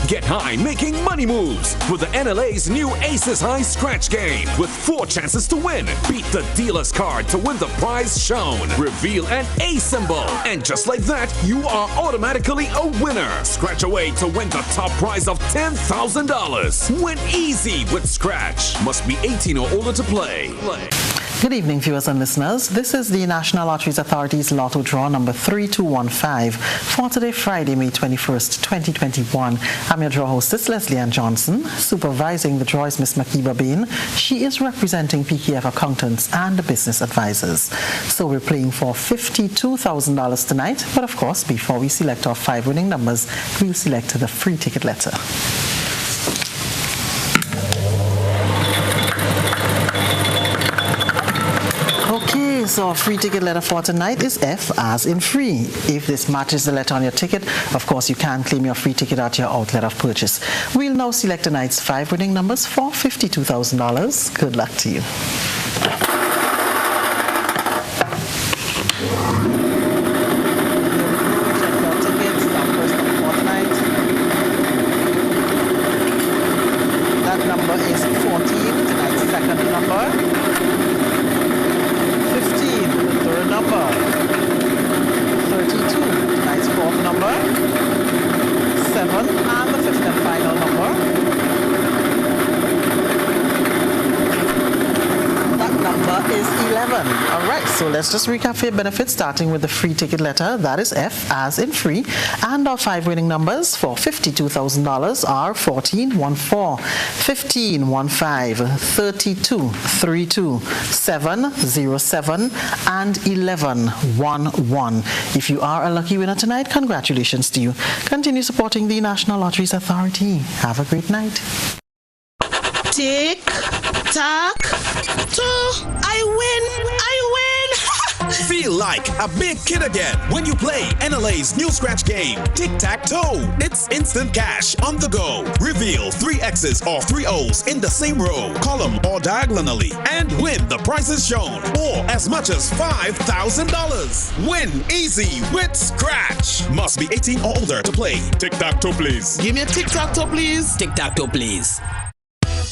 Get high making money moves with the NLA's new Aces High Scratch game with 4 chances to win. Beat the dealer's card to win the prize shown. Reveal an A symbol. And just like that, you are automatically a winner. Scratch away to win the top prize of $10,000. Win easy with Scratch. Must be 18 or older to play.
Good evening, viewers and listeners. This is the National Lotteries Authority's Lotto Draw number 3215 for today, Friday, May 21st, 2021. I'm your draw hostess, Leslie Ann Johnson. Supervising the draw is Miss Makiba Bain. She is representing PKF accountants and business advisors. So we're playing for $52,000 tonight. But of course, before we select our 5 winning numbers, we'll select the free ticket letter. Okay, so our free ticket letter for tonight is F as in free. If this matches the letter on your ticket, of course you can claim your free ticket at your outlet of purchase. We'll now select tonight's 5 winning numbers for $52,000. Good luck to you. That number is 14, tonight's second number. 15, the third number. 32, tonight's fourth number. 7, and the fifth and final number. That number is 11. All right, so let's just recap your benefits, starting with the free ticket letter. That is F as in free. And our 5 winning numbers for $52,000 are 14, 14, 15, 15, 32, 32, 7, 07, and 11, 11. If you are a lucky winner tonight, congratulations to you. Continue supporting the National Lotteries Authority. Have a great night.
Tick, tock, toe. I win.
Feel like a big kid again when you play NLA's new scratch game, Tic-Tac-Toe. It's instant cash on the go. Reveal 3 X's or 3 O's in the same row, column, or diagonally, and win the prizes shown, or as much as $5,000. Win easy with Scratch. Must be 18 or older to play. Tic-Tac-Toe, please.
Give me a tic-tac-toe, please.
Tic-Tac-Toe, please.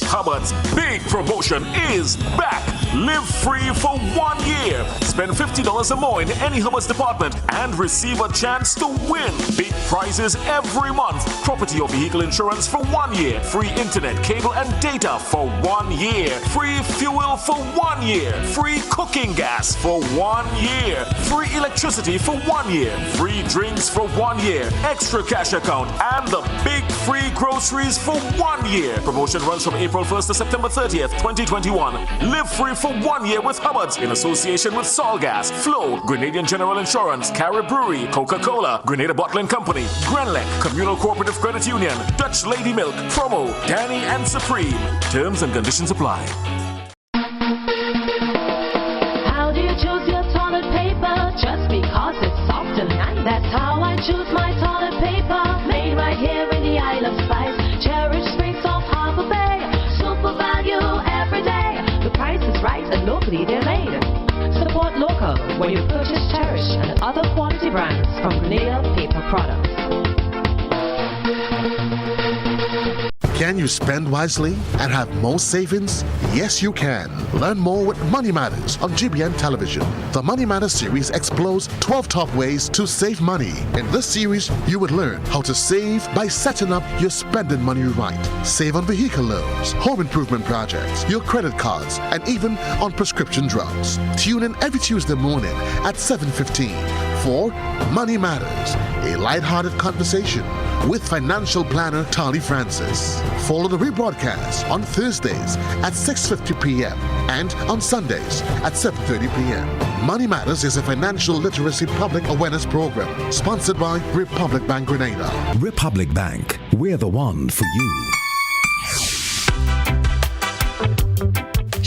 Hubbard's big promotion is back. Live free for 1 year. Spend $50 or more in any Hubbard's department and receive a chance to win big prizes every month. Property or vehicle insurance for 1 year. Free internet, cable, and data for 1 year. Free fuel for 1 year. Free cooking gas for 1 year. Free electricity for 1 year. Free drinks for 1 year. Extra cash account and the big free groceries for 1 year. Promotion runs from April 1st to September 30th, 2021. Live free for 1 year with Hubbard's in association with Solgas, Flow, Grenadian General Insurance, Carib Brewery, Coca-Cola, Grenada Bottling Company, Grenlec, Communal Cooperative Credit Union, Dutch Lady Milk, Promo, Danny, and Supreme. Terms and conditions apply.
How do you choose your toilet paper? Just because it's soft and nice. That's how I choose my toilet paper. Made right here in the Isle of Spice. Cherish Springs off Harbor Bay. Super value every day. The price is right and locally they're made. Support local when you purchase Cherish and other quality brands from Grenada Paper Products.
Can you spend wisely and have more savings? Yes, you can. Learn more with Money Matters on GBN Television. The Money Matters series explores 12 top ways to save money. In this series, you would learn how to save by setting up your spending money right. Save on vehicle loans, home improvement projects, your credit cards, and even on prescription drugs. Tune in every Tuesday morning at 7:15 for Money Matters, a lighthearted conversation with financial planner Tali Francis. Follow the rebroadcast on Thursdays at 6:50 p.m. and on Sundays at 7:30 p.m. Money Matters is a financial literacy public awareness program sponsored by Republic Bank Grenada.
Republic Bank, we're the one for you.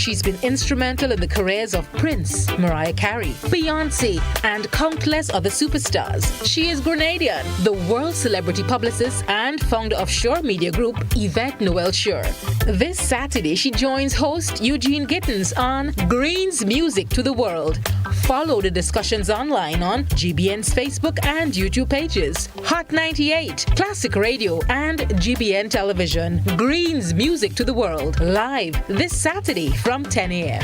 She's been instrumental in the careers of Prince, Mariah Carey, Beyonce, and countless other superstars. She is Grenadian, the world celebrity publicist and founder of Shure Media Group, Yvette Noel Shure. This Saturday, she joins host Eugene Gittins on Green's Music to the World. Follow the discussions online on GBN's Facebook and YouTube pages, Hot 98, Classic Radio, and GBN Television. Green's Music to the World, live this Saturday from 10 a.m.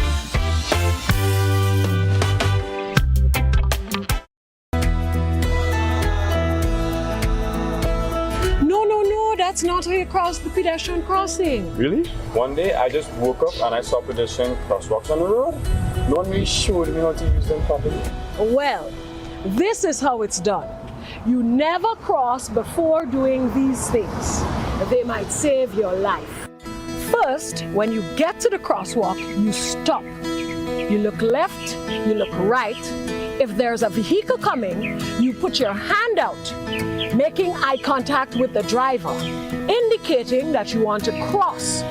No, that's not how you cross the pedestrian crossing.
Really? One day I just woke up and I saw pedestrian crosswalks on the road. No one really showed me how to use them properly.
Well, this is how it's done. You never cross before doing these things. They might save your life. First, when you get to the crosswalk, you stop. You look left, you look right. If there's a vehicle coming, you put your hand out, making eye contact with the driver, indicating that you want to cross.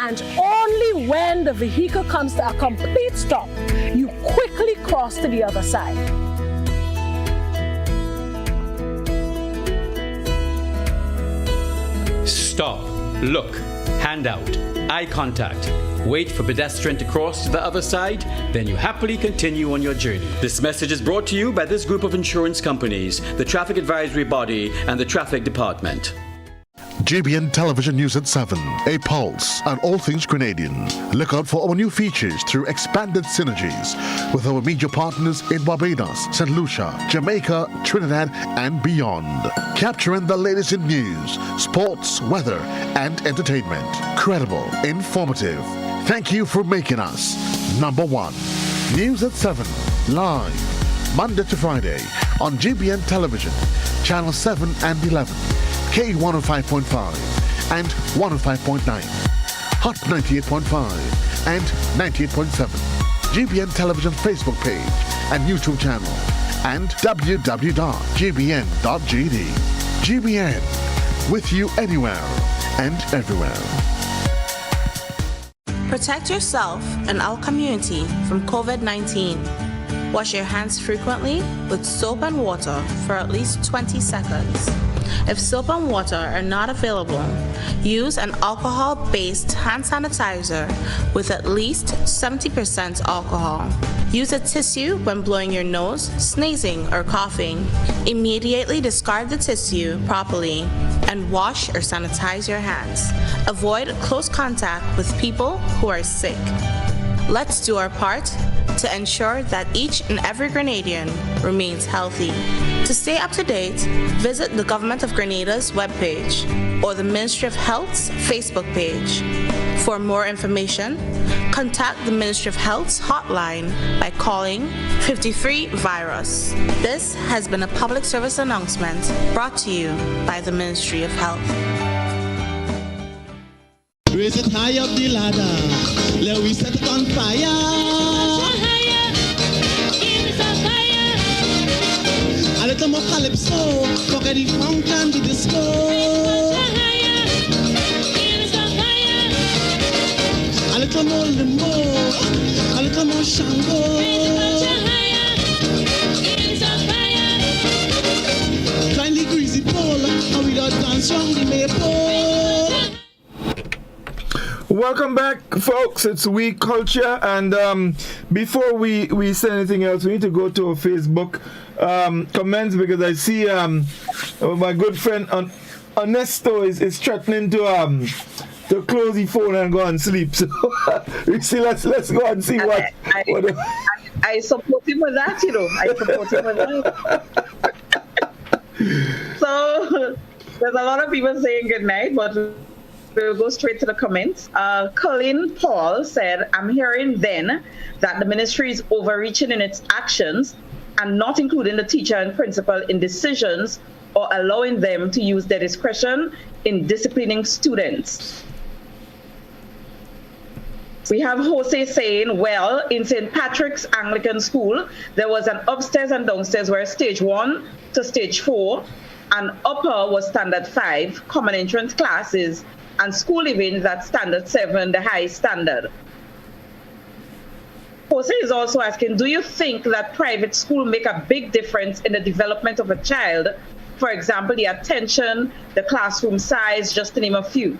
And only when the vehicle comes to a complete stop, you quickly cross to the other side.
Stop, look, hand out, eye contact. Wait for pedestrian to cross to the other side, then you happily continue on your journey. This message is brought to you by this group of insurance companies, the Traffic Advisory Body, and the Traffic Department.
GBN Television News at 7, a pulse on all things Grenadian. Look out for our new features through expanded synergies with our media partners in Barbados, St. Lucia, Jamaica, Trinidad, and beyond. Capturing the latest in news, sports, weather, and entertainment. Credible, informative. Thank you for making us number one. News at 7, live, Monday to Friday on GBN Television, Channel 7 and 11. K105.5 and 105.9, Hot 98.5 and 98.7, GBN Television Facebook page and YouTube channel, and www.gbn.gd. GBN, with you anywhere and everywhere.
Protect yourself and our community from COVID-19. Wash your hands frequently with soap and water for at least 20 seconds. If soap and water are not available, use an alcohol-based hand sanitizer with at least 70% alcohol. Use a tissue when blowing your nose, sneezing, or coughing. Immediately discard the tissue properly and wash or sanitize your hands. Avoid close contact with people who are sick. Let's do our part to ensure that each and every Grenadian remains healthy. To stay up to date, visit the Government of Grenada's webpage or the Ministry of Health's Facebook page. For more information, contact the Ministry of Health's hotline by calling 53-VIRUS. This has been a public service announcement brought to you by the Ministry of Health.
Raise it high up the ladder, let we set it on fire. A little more calypso, forget the funk and the disco. A little more limbo, a little more shango. Kindly greasy pole, and we don't dance round the maple.
Welcome back, folks. It's Oui Culture, and before we say anything else, we need to go to our Facebook comments, because I see my good friend Ernesto is threatening to close the phone and go and sleep. So let's go and see what
I support him with that, you know. I support him with that. So there's a lot of people saying good night, but we'll go straight to the comments. Colin Paul said, I'm hearing then that the ministry is overreaching in its actions and not including the teacher and principal in decisions or allowing them to use their discretion in disciplining students. We have Jose saying, well, in St. Patrick's Anglican School, there was an upstairs and downstairs where stage 1 to stage 4 and upper was standard 5, common entrance classes, and school living at standard 7, the high standard. Jose is also asking, do you think that private school make a big difference in the development of a child? For example, the attention, the classroom size, just to name a few.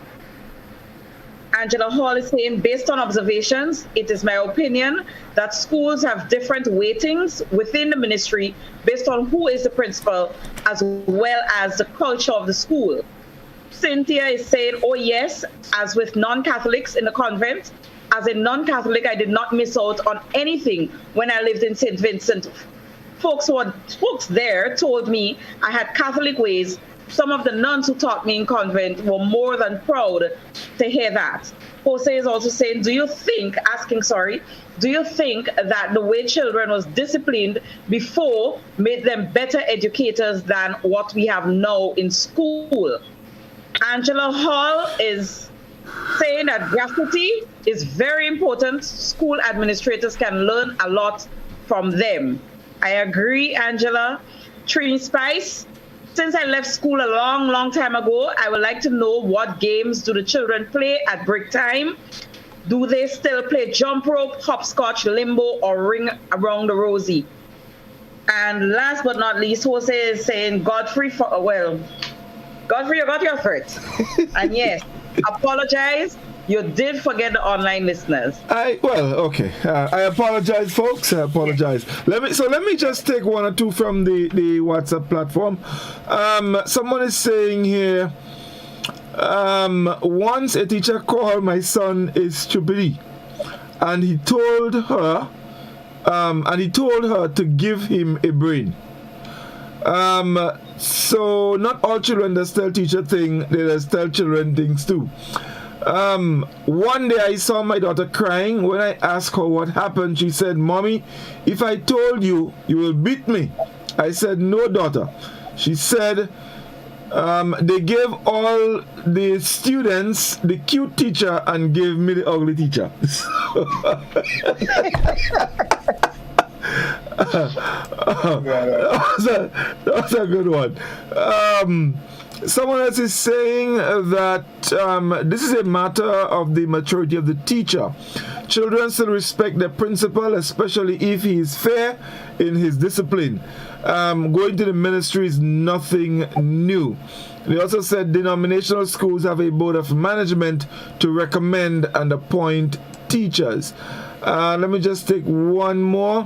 Angela Hall is saying, based on observations, it is my opinion that schools have different weightings within the ministry based on who is the principal as well as the culture of the school. Cynthia is saying, oh yes, as with non-Catholics in the convent. As a non-Catholic, I did not miss out on anything when I lived in St. Vincent. Folks there told me I had Catholic ways. Some of the nuns who taught me in convent were more than proud to hear that. Jose is also saying, do you think that the way children was disciplined before made them better educators than what we have now in school? Angela Hall is saying that graffiti is very important. School administrators can learn a lot from them. I agree, Angela. Trini Spice, since I left school a long time ago, I would like to know what games do the children play at break time? Do they still play jump rope, hopscotch, limbo, or ring around the rosy? And last but not least, Jose is saying, Godfrey, Godfrey, you got your threat. And yes, apologize. You did forget the online listeners.
Okay. I apologize, folks. I apologize. Let me just take one or two from the WhatsApp platform. Someone is saying here, once a teacher called my son a stupidity, and he told her to give him a brain. So not all children that tell teacher things, they just tell children things too. One day I saw my daughter crying. When I asked her what happened, she said, Mommy, if I told you, you will beat me. I said, no, daughter. She said, they gave all the students the cute teacher and gave me the ugly teacher. That was a good one. Someone else is saying that this is a matter of the maturity of the teacher. Children still respect their principal, especially if he is fair in his discipline. Going to the ministry is nothing new. They also said denominational schools have a board of management to recommend and appoint teachers. Let me just take one more.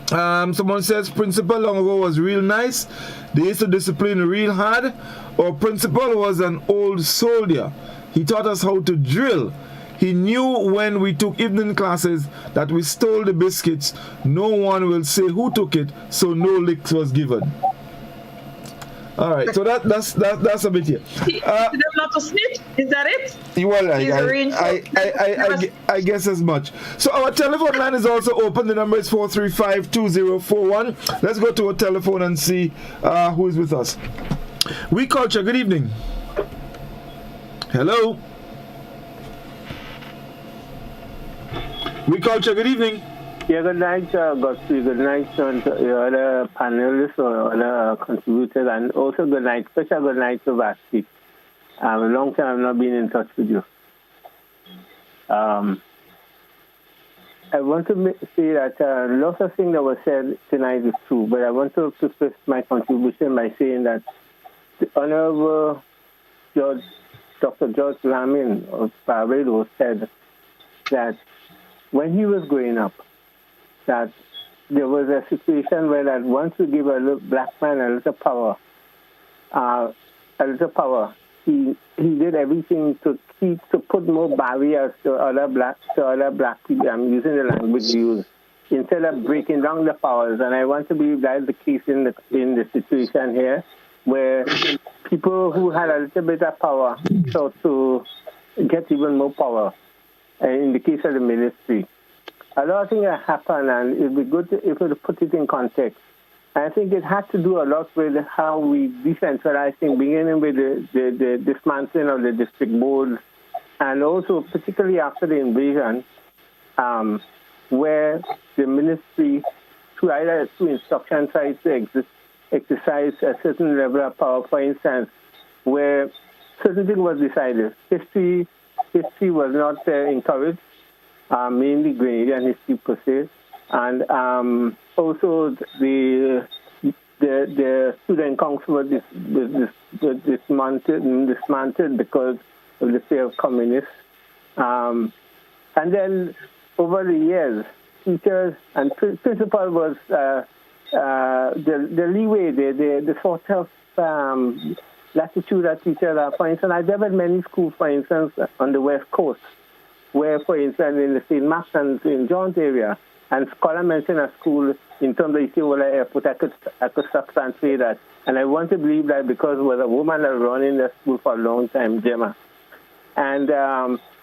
Someone says principal long ago was real nice. They used to discipline real hard. Our principal was an old soldier. He taught us how to drill. He knew when we took evening classes that we stole the biscuits. No one will say who took it, so no licks was given. All right, so that's a bit here.
Not to snitch? Is that it?
Well, I guess as much. So our telephone line is also open. The number is 435-2041. Let's go to a telephone and see who is with us. Oui Culture, good evening. Hello. Oui Culture, good evening.
Yeah, good night, Godfrey. Good night to your other panelists or other contributors, and also good night, special good night to Vasky. A long time I've not been in touch with you. I want to say that lots of things that were said tonight is true, but I want to preface my contribution by saying that the Honorable Dr. George Lamin of Barbados said that when he was growing up, that there was a situation where that once you give a black man a little power, he did everything to put more barriers to other black people. I'm using the language used instead of breaking down the powers. And I want to believe that is the case in the situation here, where people who had a little bit of power sought to get even more power. In the case of the ministry, a lot of things have happened, and it would be good if we put it in context. I think it had to do a lot with how we decentralize things, beginning with the dismantling of the district boards, and also particularly after the invasion, where the ministry, through instruction, tried to exercise a certain level of power. For instance, where certain things was decided, history was not encouraged. mainly Grenadian history per se, and also the student council was dismantled because of the fear of communists. And then over the years, teachers and principal was the leeway, the sort of latitude that teachers are. For instance, I've never many schools, for instance, on the West Coast, where, for instance, in the St. Mark's and St. John's area, and Scholar mentioned a school in terms of Itiwola Airport, I could substantiate that. And I want to believe that because it was a woman that running the school for a long time, Gemma. And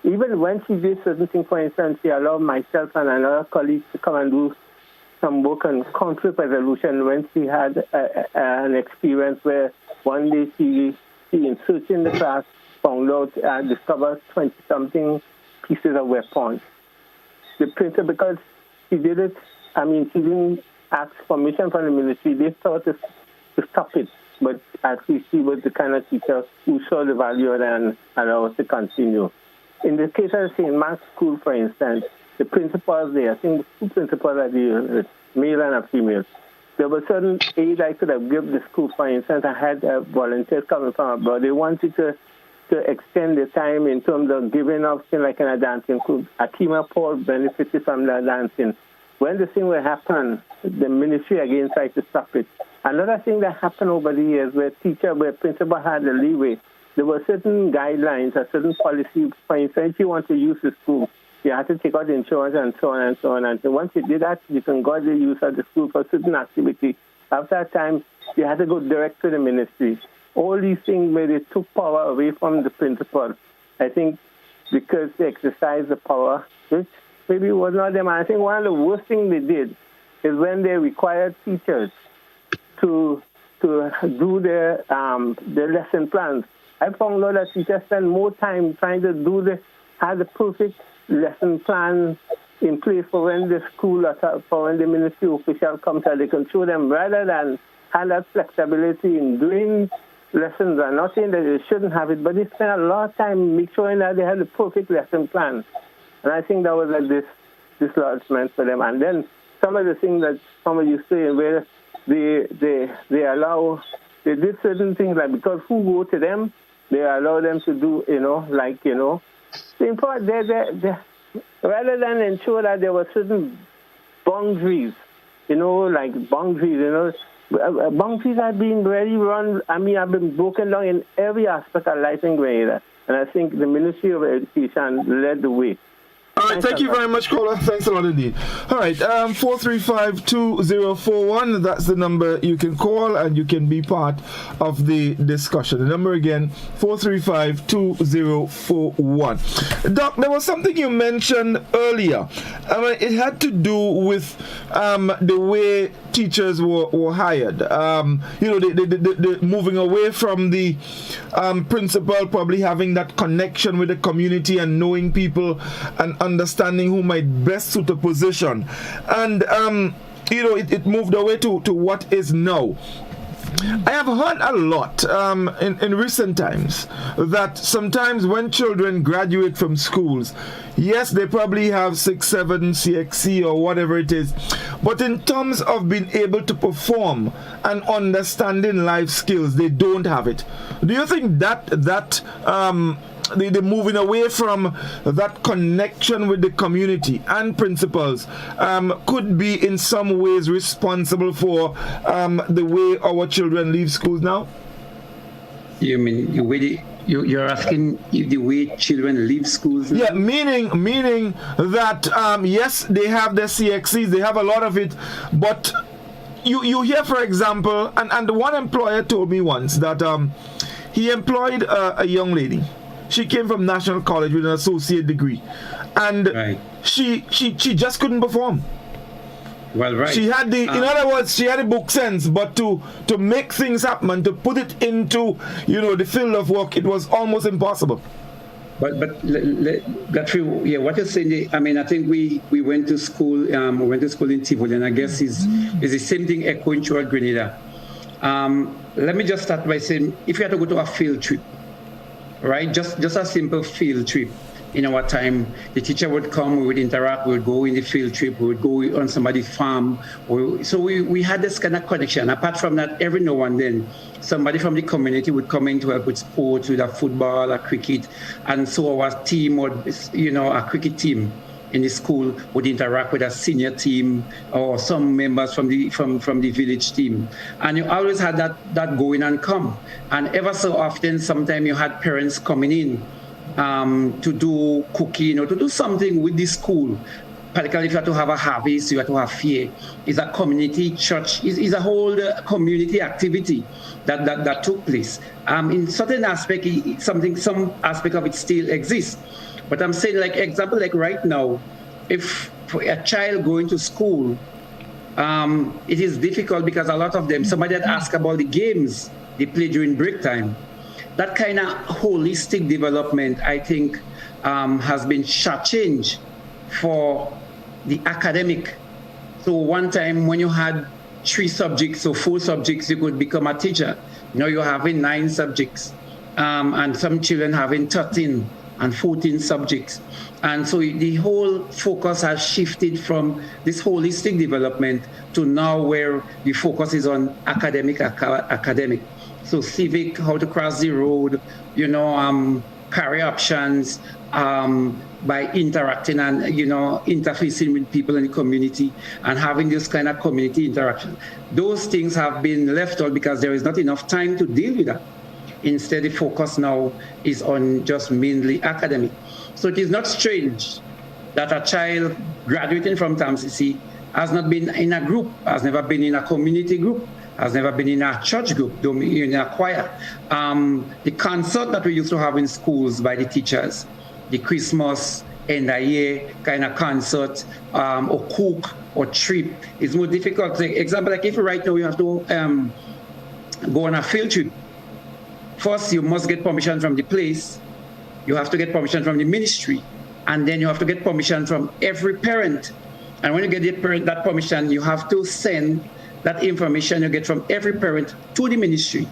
even when she did certain things, for instance, she allowed myself and another colleague to come and do some work on conflict resolution when she had an experience where one day she in searching the class, found out and discovered 20-something pieces of weapons. The principal, because she did it, she didn't ask permission from the ministry. They thought to stop it, but actually she was the kind of teacher who saw the value and allowed us to continue. In the case of St. Mark's School, for instance, the principals there, I think the two principals are the male and a female. There were certain aid I could have given the school, for instance. I had volunteers coming from abroad. They wanted to extend the time in terms of giving up things like in a dancing group. Akima Paul benefited from that dancing. When the thing will happen, the ministry again tried to stop it. Another thing that happened over the years where principal had the leeway, there were certain guidelines, a certain policy. For instance, if you want to use the school, you have to take out insurance and so on and so on. And so once you did that, you can go the use of the school for certain activity. After that time, you had to go direct to the ministry. All these things where they took power away from the principal, I think because they exercised the power, which maybe was not them. I think one of the worst things they did is when they required teachers to do their lesson plans. I found out that teachers spend more time trying to have the perfect lesson plan in place for when the school or for when the ministry official comes and they can show them rather than have that flexibility in doing lessons. I'm not saying that they shouldn't have it, but they spend a lot of time making sure that they have the perfect lesson plan. And I think that was a dislodgement for them. And then some of the things that some of you say where they did certain things like because who go to them, they allow them to do, the important, rather than ensure that there were certain boundaries, boundaries are being really run, have been broken down in every aspect of life in Grenada. And I think the Ministry of Education led the way.
All right, thank you very much, caller. Thanks a lot indeed. All right, 435-2041, that's the number you can call and you can be part of the discussion. The number again, 435-2041. Doc, there was something you mentioned earlier. It had to do with the way teachers were hired. The moving away from the principal, probably having that connection with the community and knowing people and understanding who might best suit a position. And, it moved away to what is now. I have heard a lot in recent times that sometimes when children graduate from schools, yes, they probably have 6, 7 CXC or whatever it is, but in terms of being able to perform and understanding life skills, they don't have it. Do you think that they're moving away from that connection with the community and principals could be in some ways responsible for the way our children leave schools now?
You mean the way you're asking if the way children leave schools now?
Yeah, meaning that yes, they have their CXCs, they have a lot of it, but you hear, for example, and the one employer told me once that he employed a young lady. She came from National College with an associate degree, and she just couldn't perform.
Well, right.
She had in other words, she had the book sense, but to make things happen and to put it into the field of work, it was almost impossible.
But Godfrey, yeah, what you're saying, I think we went to school, in Tivoli, and I guess is the same thing echoing throughout Grenada. Let me just start by saying, if you had to go to a field trip, right, just a simple field trip, in our time. The teacher would come, we would interact, we would go in the field trip, we would go on somebody's farm. So we had this kind of connection. Apart from that, every now and then, somebody from the community would come in to help with sports, with a football, a cricket. And so our team, or a cricket team in the school would interact with a senior team or some members from the village team. And you always had that going and come. And ever so often, sometimes you had parents coming in to do cooking or to do something with the school. Particularly if you have to have a harvest, you have to have fair. It's a community church. It's a whole community activity that took place. In certain aspect, some aspect of it still exists. But I'm saying, like example, like right now, if for a child going to school, it is difficult because a lot of them, somebody had asked about the games they play during break time. That kind of holistic development, I think, has been shortchanged for the academic. So one time when you had 3 subjects or 4 subjects, you could become a teacher. Now you're having 9 subjects, and some children having 13 and 14 subjects. And so the whole focus has shifted from this holistic development to now where the focus is on academic. So civic, how to cross the road, career options, by interacting and, interfacing with people in the community and having this kind of community interaction. Those things have been left out because there is not enough time to deal with that. Instead, the focus now is on just mainly academic. So it is not strange that a child graduating from TAMCC has not been in a group, has never been in a community group, has never been in a church group, in a choir. The concert that we used to have in schools by the teachers, the Christmas, end of year kind of concert, or cook or trip, is more difficult. For example, like if right now you have to go on a field trip, first, you must get permission from the place. You have to get permission from the ministry. And then you have to get permission from every parent. And when you get that permission, you have to send that information you get from every parent to the ministry.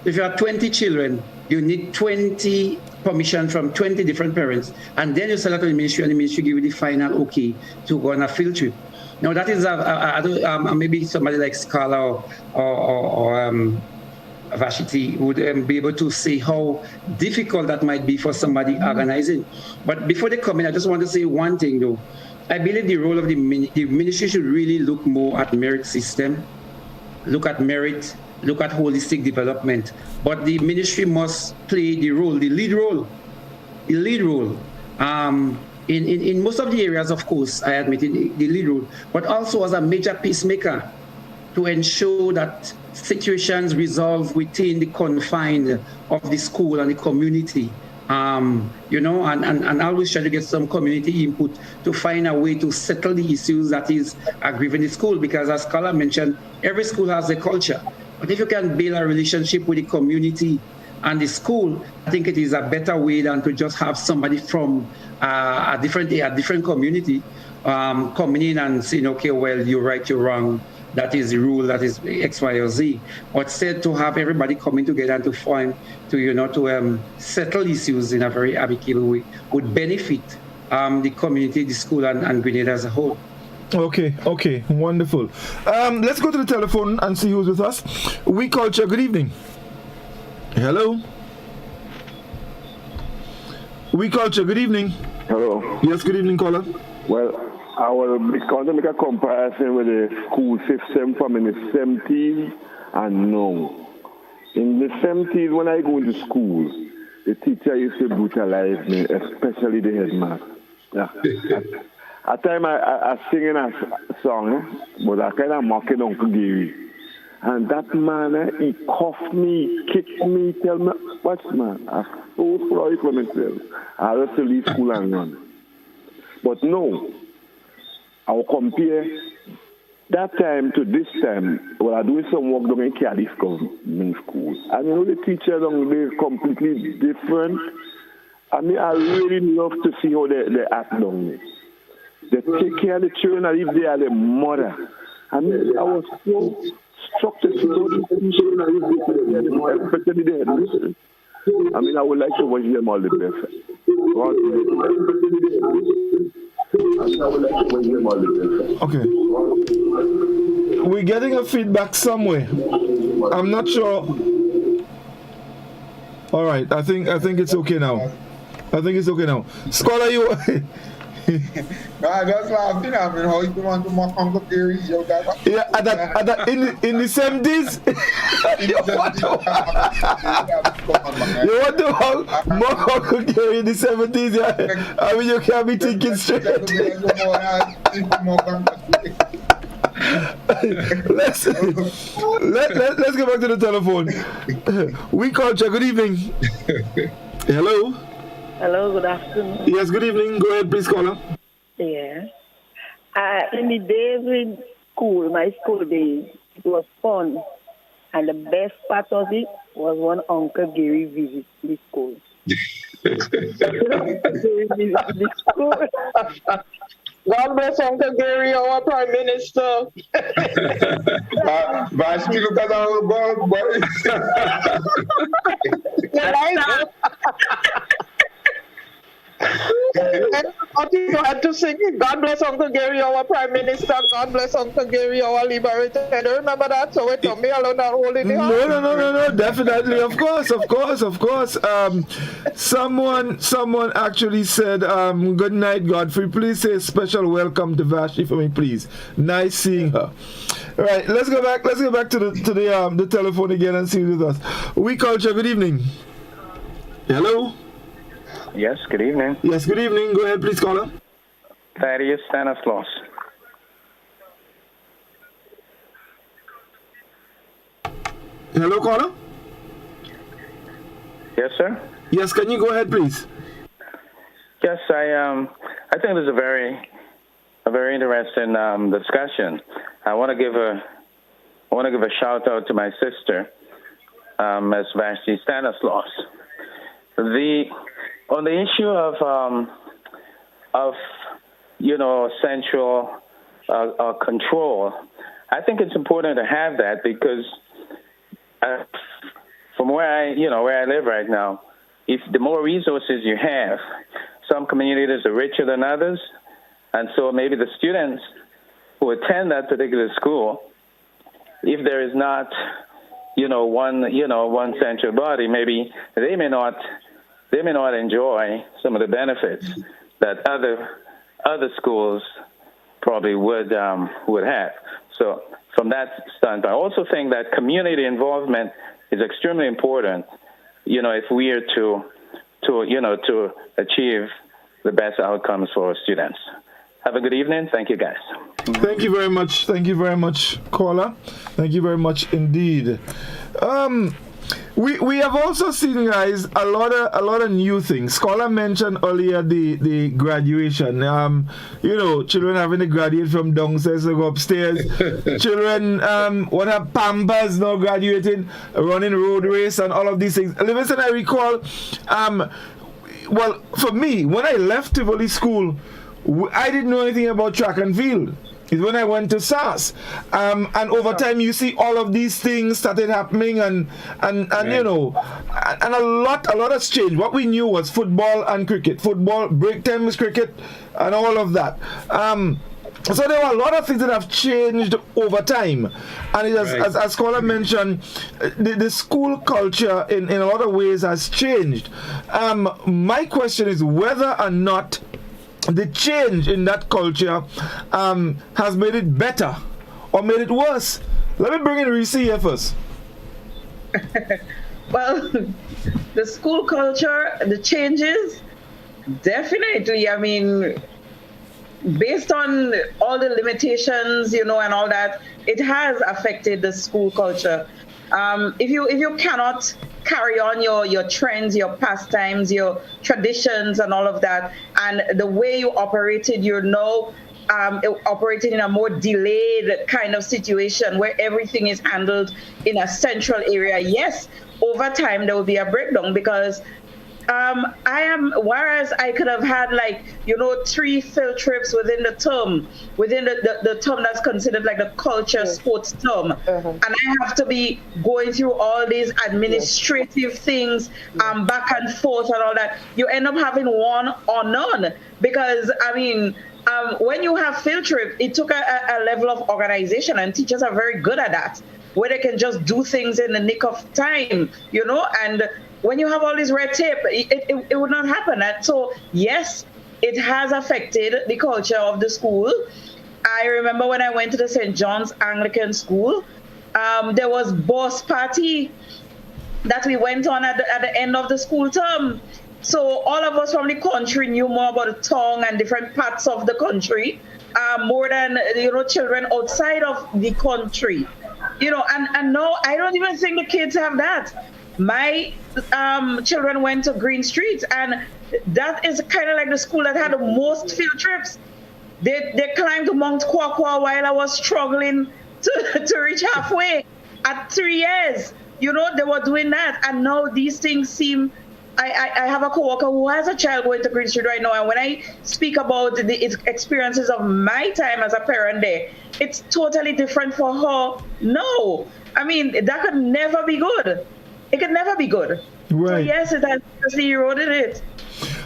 If you have 20 children, you need 20 permission from 20 different parents. And then you send it to the ministry, and the ministry give you the final okay to go on a field trip. Now, that is maybe somebody like Scala or Vashiti would be able to say how difficult that might be for somebody organizing. But before they come in, I just want to say one thing though. I believe the role of the ministry should really look more at merit system, look at merit, look at holistic development. But the ministry must play the lead role. In most of the areas, of course, I admit the lead role, but also as a major peacemaker to ensure that situations resolve within the confines of the school and the community, and always try to get some community input to find a way to settle the issues that is aggrieving the school. Because as Carla mentioned, every school has a culture. But if you can build a relationship with the community and the school, I think it is a better way than to just have somebody from a different community coming in and saying, okay, well, you're right, you're wrong. That is the rule, that is X, Y, or Z. But instead to have everybody coming together and to settle issues in a very amicable way would benefit the community, the school, and Grenada as a whole.
Okay, wonderful. Let's go to the telephone and see who's with us. Oui Culture, good evening. Hello. Oui Culture, good evening.
Hello.
Yes, good evening, caller.
Well, I will make a comparison with the school system from in the 70s and now. In the 70s, when I go into school, the teacher used to brutalize me, especially the headmaster. Yeah. At time I singing a song, but I kind of mocking Uncle Gary. And that man, he cuffed me, kicked me, tell me, what's man? I so sorry for myself. I had to leave school and run. But no, I will compare that time to this time when I'm doing some work down in Cardiff Government School. And the teachers they're completely different. I mean, I really love to see how they act down there. They take care of the children as if they are the mother. I mean, I was so struck to see how the children as if they are the mother, especially the headmistress. I mean, I would like to wish them all the best.
Okay. We're getting a feedback somewhere. I'm not sure. All right. I think it's okay now. Scholar, you.
I just laughing. I mean, how you want to mock Uncle Gary?
Yeah, in the 70s. You want to mock Uncle Gary in the 70s? Yeah? I mean, you can't be thinking straight. Let's go back to the telephone. We Culture. Good evening. Hello.
Hello, good afternoon.
Yes, good evening. Go ahead, please, caller.
Yeah. In the days in school, my school days, it was fun. And the best part of it was when Uncle Gary visited the school.
God bless Uncle Gary, our Prime Minister.
Vai speak because I
You had to sing God bless Uncle Gary, our Prime Minister. God bless Uncle Gary, our Liberator. I don't remember that, so it took me alone not holding the heart.
No, definitely, of course. Someone actually said, good night, Godfrey. Please say a special welcome to Vashti for me, please. Nice seeing her. All right, let's go back to the telephone again and see who's with us. We Culture, good evening. Hello?
Yes, good evening.
Yes, good evening. Go ahead, please, caller.
Thaddeus Stanislaus.
Hello, caller?
Yes, sir?
Yes, can you go ahead, please?
Yes, I think this is a very interesting discussion. I want to give a shout out to my sister, Ms. Vashti Stanislaus. On the issue of central control, I think it's important to have that because from where I live right now, if the more resources you have, some communities are richer than others, and so maybe the students who attend that particular school, if there is not one central body, maybe they may not enjoy some of the benefits that other schools probably would have. So from that standpoint, I also think that community involvement is extremely important. If we are to achieve the best outcomes for our students. Have a good evening. Thank you, guys.
Thank you very much. Thank you very much, caller. Thank you very much indeed. We have also seen, guys, a lot of new things. Scholar mentioned earlier the graduation. Children having to graduate from downstairs to go upstairs. Children what have Pampers now graduating, running road race and all of these things. Listen, I recall, well, for me, when I left Tivoli School, I didn't know anything about track and field. It's when I went to SAS, and over time you see all of these things started happening, and a lot has changed. What we knew was football and cricket, break tennis, cricket, and all of that. So there were a lot of things that have changed over time, and it has, as Scholar mentioned, the school culture in a lot of ways has changed. My question is whether or not the change in that culture has made it better or made it worse. Let me bring in Reese here first.
Well, the school culture, the changes, definitely. I mean, based on all the limitations, and all that, it has affected the school culture. If you cannot carry on your trends, your pastimes, your traditions and all of that, and the way you operated, you're now operating in a more delayed kind of situation where everything is handled in a central area. Yes, over time there will be a breakdown because whereas I could have had 3 field trips within the term, within the term that's considered like the culture sports term. And I have to be going through all these administrative things, back and forth and all that. You end up having one or none because, when you have field trip, it took a level of organization, and teachers are very good at that, where they can just do things in the nick of time, and when you have all this red tape, it would not happen. And so, yes, it has affected the culture of the school. I remember when I went to the St. John's Anglican School, there was boss party that we went on at the end of the school term. So all of us from the country knew more about the tongue and different parts of the country, more than children outside of the country. And now I don't even think the kids have that. My children went to Green Street, and that is kind of like the school that had the most field trips. They climbed Mount Kwakwa while I was struggling to reach halfway at 3 years. They were doing that, and now these things seem. I have a coworker who has a child going to Green Street right now, and when I speak about the experiences of my time as a parent there, it's totally different for her. No, that could never be good. It could never be good. Right. So yes, it has seriously eroded it.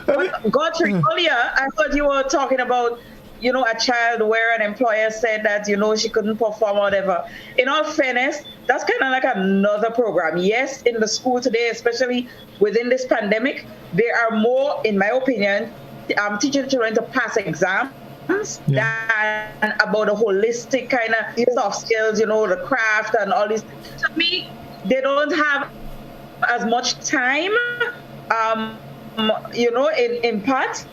But Godfrey, earlier I heard you were talking about a child where an employer said that she couldn't perform or whatever. In all fairness, that's kind of like another program. Yes, in the school today, especially within this pandemic, there are more, in my opinion, teaching children to pass exams than about a holistic kind of soft skills, the craft and all these. To me, they don't have as much time, in part.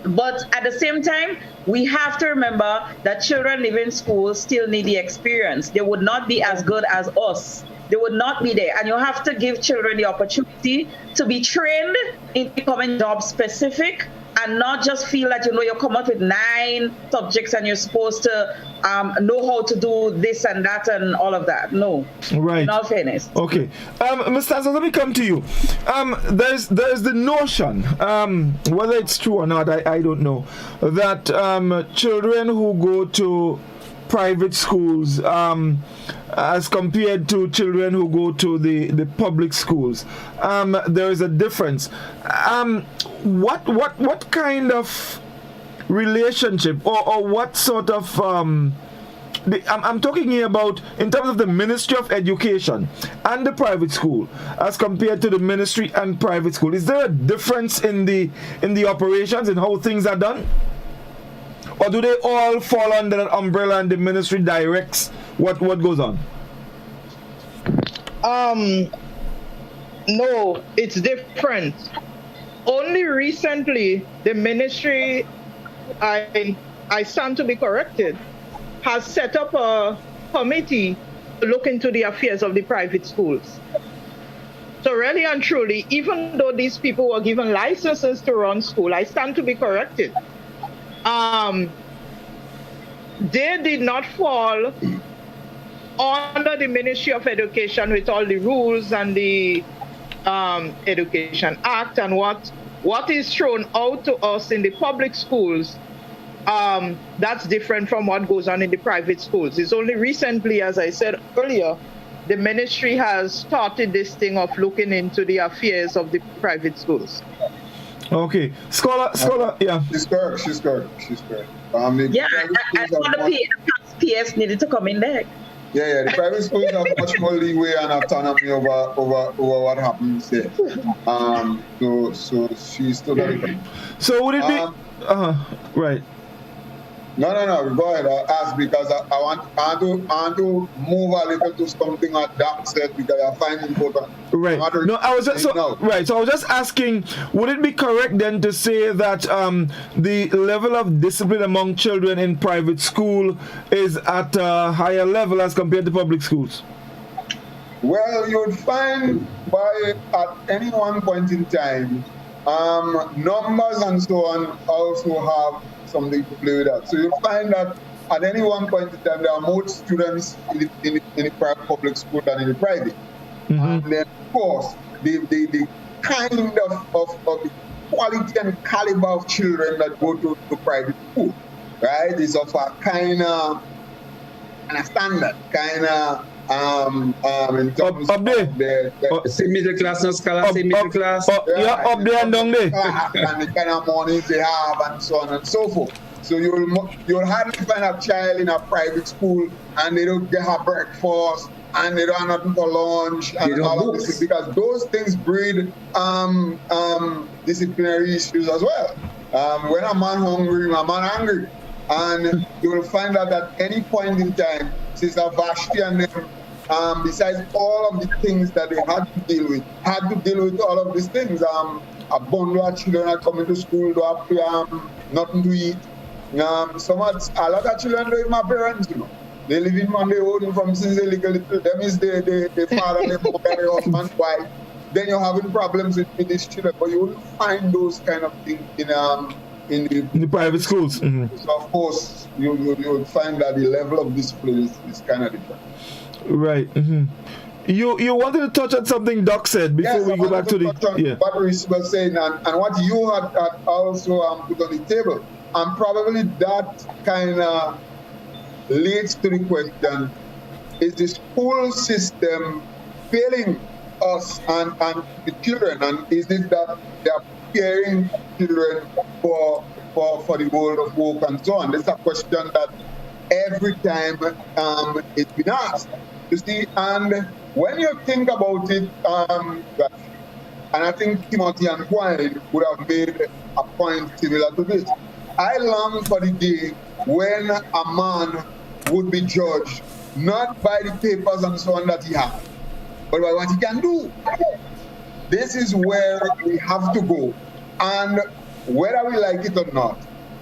But at the same time, we have to remember that children living in school still need the experience. They would not be as good as us. They would not be there. And you have to give children the opportunity to be trained in becoming job specific, and not just feel that you come up with 9 subjects and you're supposed to know how to do this and that and all of that. No. Right. In all fairness.
Okay. Mr. Azza, let me come to you. There's the notion, whether it's true or not, I don't know, that children who go to private schools as compared to children who go to the public schools, there is a difference. What kind of relationship or what sort of I'm talking here about in terms of the Ministry of Education and the private school as compared to the ministry and private school. Is there a difference in the operations and how things are done? Or do they all fall under that umbrella and the ministry directs what goes on?
No, it's different. Only recently, the ministry, I stand to be corrected, has set up a committee to look into the affairs of the private schools. So really and truly, even though these people were given licenses to run school, I stand to be corrected. They did not fall under the Ministry of Education with all the rules and the Education Act and what is thrown out to us in the public schools. That's different from what goes on in the private schools. It's only recently, as I said earlier, the ministry has started this thing of looking into the affairs of the private schools.
Okay, scholar, yeah.
She's correct.
I thought the PS needed to come in there.
Yeah, the private schools have much more leeway and autonomy over what happens there. So she's still got it.
So would it be right?
No. Go ahead. Ask because I want to move a little to something that Doc said because I find it important.
Right. No, I was just right. So I was just asking, would it be correct then to say that the level of discipline among children in private school is at a higher level as compared to public schools?
Well, you would find at any one point in time, numbers and so on also have something to play with that. So you'll find that at any one point in time, there are more students in the public school than in the private. Mm-hmm. And then, of course, the kind of the quality and caliber of children that go to private school, right? It's of a kind of standard, kind of in terms of
the middle class, no scholar, say middle class.
Up there and down there. And the kind of money they have and so on and so forth. So you'll hardly find a child in a private school and they don't get her breakfast and they don't have nothing for lunch and all of this, because those things breed disciplinary issues as well. When a man hungry, a man angry. And you will find out at any point in time, Sister Vashti and them, besides all of the things that they had to deal with all of these things. A bundle of children are coming to school, don't have nothing to eat. A lot of children don't even have parents, you know. They live in on their own from since they're little. Them is the father, their mother, their husband, wife. Then you're having problems with these children, but you wouldn't find those kind of things in the private schools. Mm-hmm. So of course, you'll find that the level of discipline is kind of different. Right. Mm-hmm. You wanted to touch on something Doc said before we go back to what Reese was saying and what you had also put on the table. And probably that kind of leads to the question, is the school system failing us and the children? And is it that they are preparing children for the world of work and so on? That's a question that every time it's been asked. You see, and when you think about it, and I think Timothy and Quine would have made a point similar to this. I long for the day when a man would be judged not by the papers and so on that he has, but by what he can do. This is where we have to go. And whether we like it or not,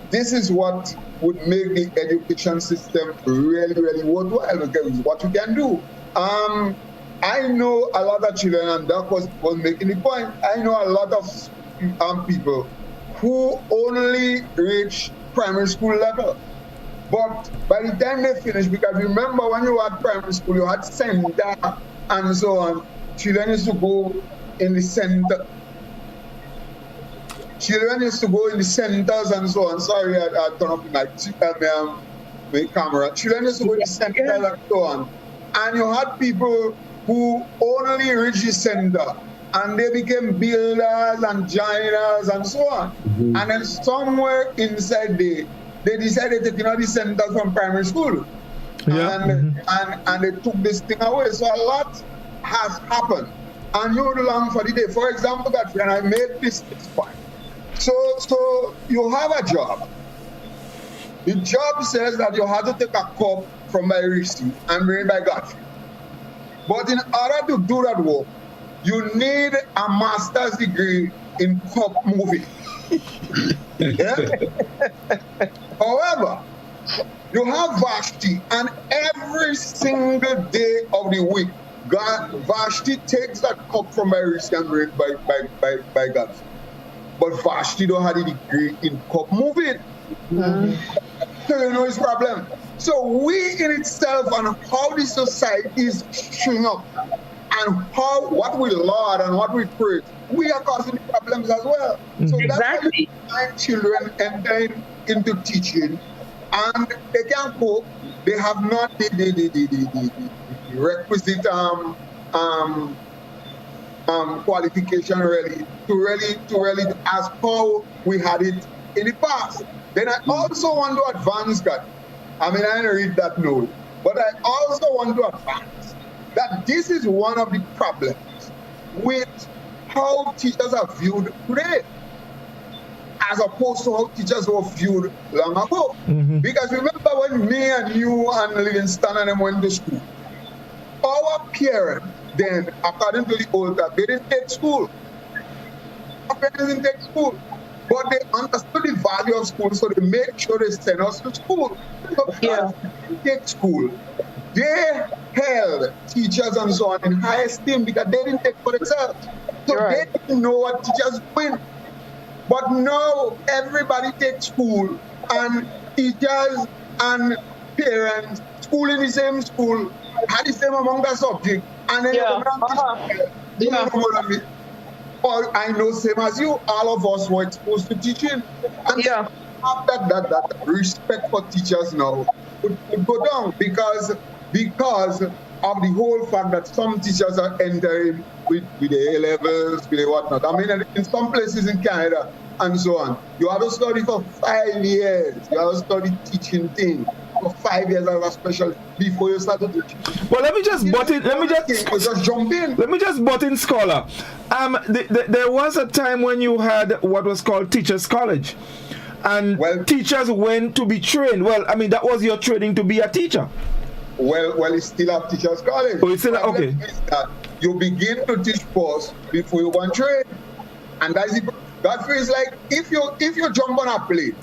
this is what would make the education system really, really worthwhile, because it's what we can do. I know a lot of children, and Doc was making the point, I know a lot of people who only reach primary school level. But by the time they finish, because remember when you were at primary school, you had center and so on. Children used to go in the center. Children used to go in the centers and so on. Sorry, I turned up my camera. Children used to go in the centers and so on. And you had people who only reached the center, and they became builders and joiners and so on. Mm-hmm. And then somewhere inside they decided to take the center from primary school. Yeah. And they took this thing away. So a lot has happened. And you would long for the day. For example, Godfrey, and I made this point. So you have a job. The job says that you have to take a cup from my receipt and bring it by Godfrey. But in order to do that work, you need a master's degree in cup moving. However, you have Vashti, and every single day of the week, Vashti takes that cup from my receipt and brings it by Godfrey. But Vashti don't have a degree in cup moving. Mm-hmm. So you know his problem. So we in itself and how the society is showing up and what we laud and what we preach, we are causing problems as well. Mm-hmm. So exactly. That's why children enter into teaching and they can't cope. They have not the requisite qualification really to ask how we had it in the past. Then I also want to advance that. I mean, I didn't read that note, but I also want to advance that this is one of the problems with how teachers are viewed today, as opposed to how teachers were viewed long ago. Mm-hmm. Because remember when me and you and Livingston and them went to school, our parents then, according to the old time, they didn't take school. Our parents didn't take school. But they understood the value of school, so they made sure they sent us to school. So they didn't take school. They held teachers and so on in high esteem because they didn't take for themselves. So they didn't know what teachers win. But now everybody takes school, and teachers and parents, school in the same school, had the same amount of subjects, and then Or I know same as you, all of us were exposed to teaching. And have that respect for teachers now would go down because of the whole fact that some teachers are entering with the A-levels, with the whatnot. I mean, in some places in Canada and so on, you have to study for 5 years. You have to study teaching things for 5 years as a specialist before you start to teach.
Well, let me just butt in. Let me just
jump in.
Let me just butt in, scholar. There was a time when you had what was called Teachers College, and teachers went to be trained. Well, I mean, that was your training to be a teacher.
Well, it's still at Teachers College.
Oh, it's still okay.
You begin to teach first before you go and train, and that feels like if you jump on a plane.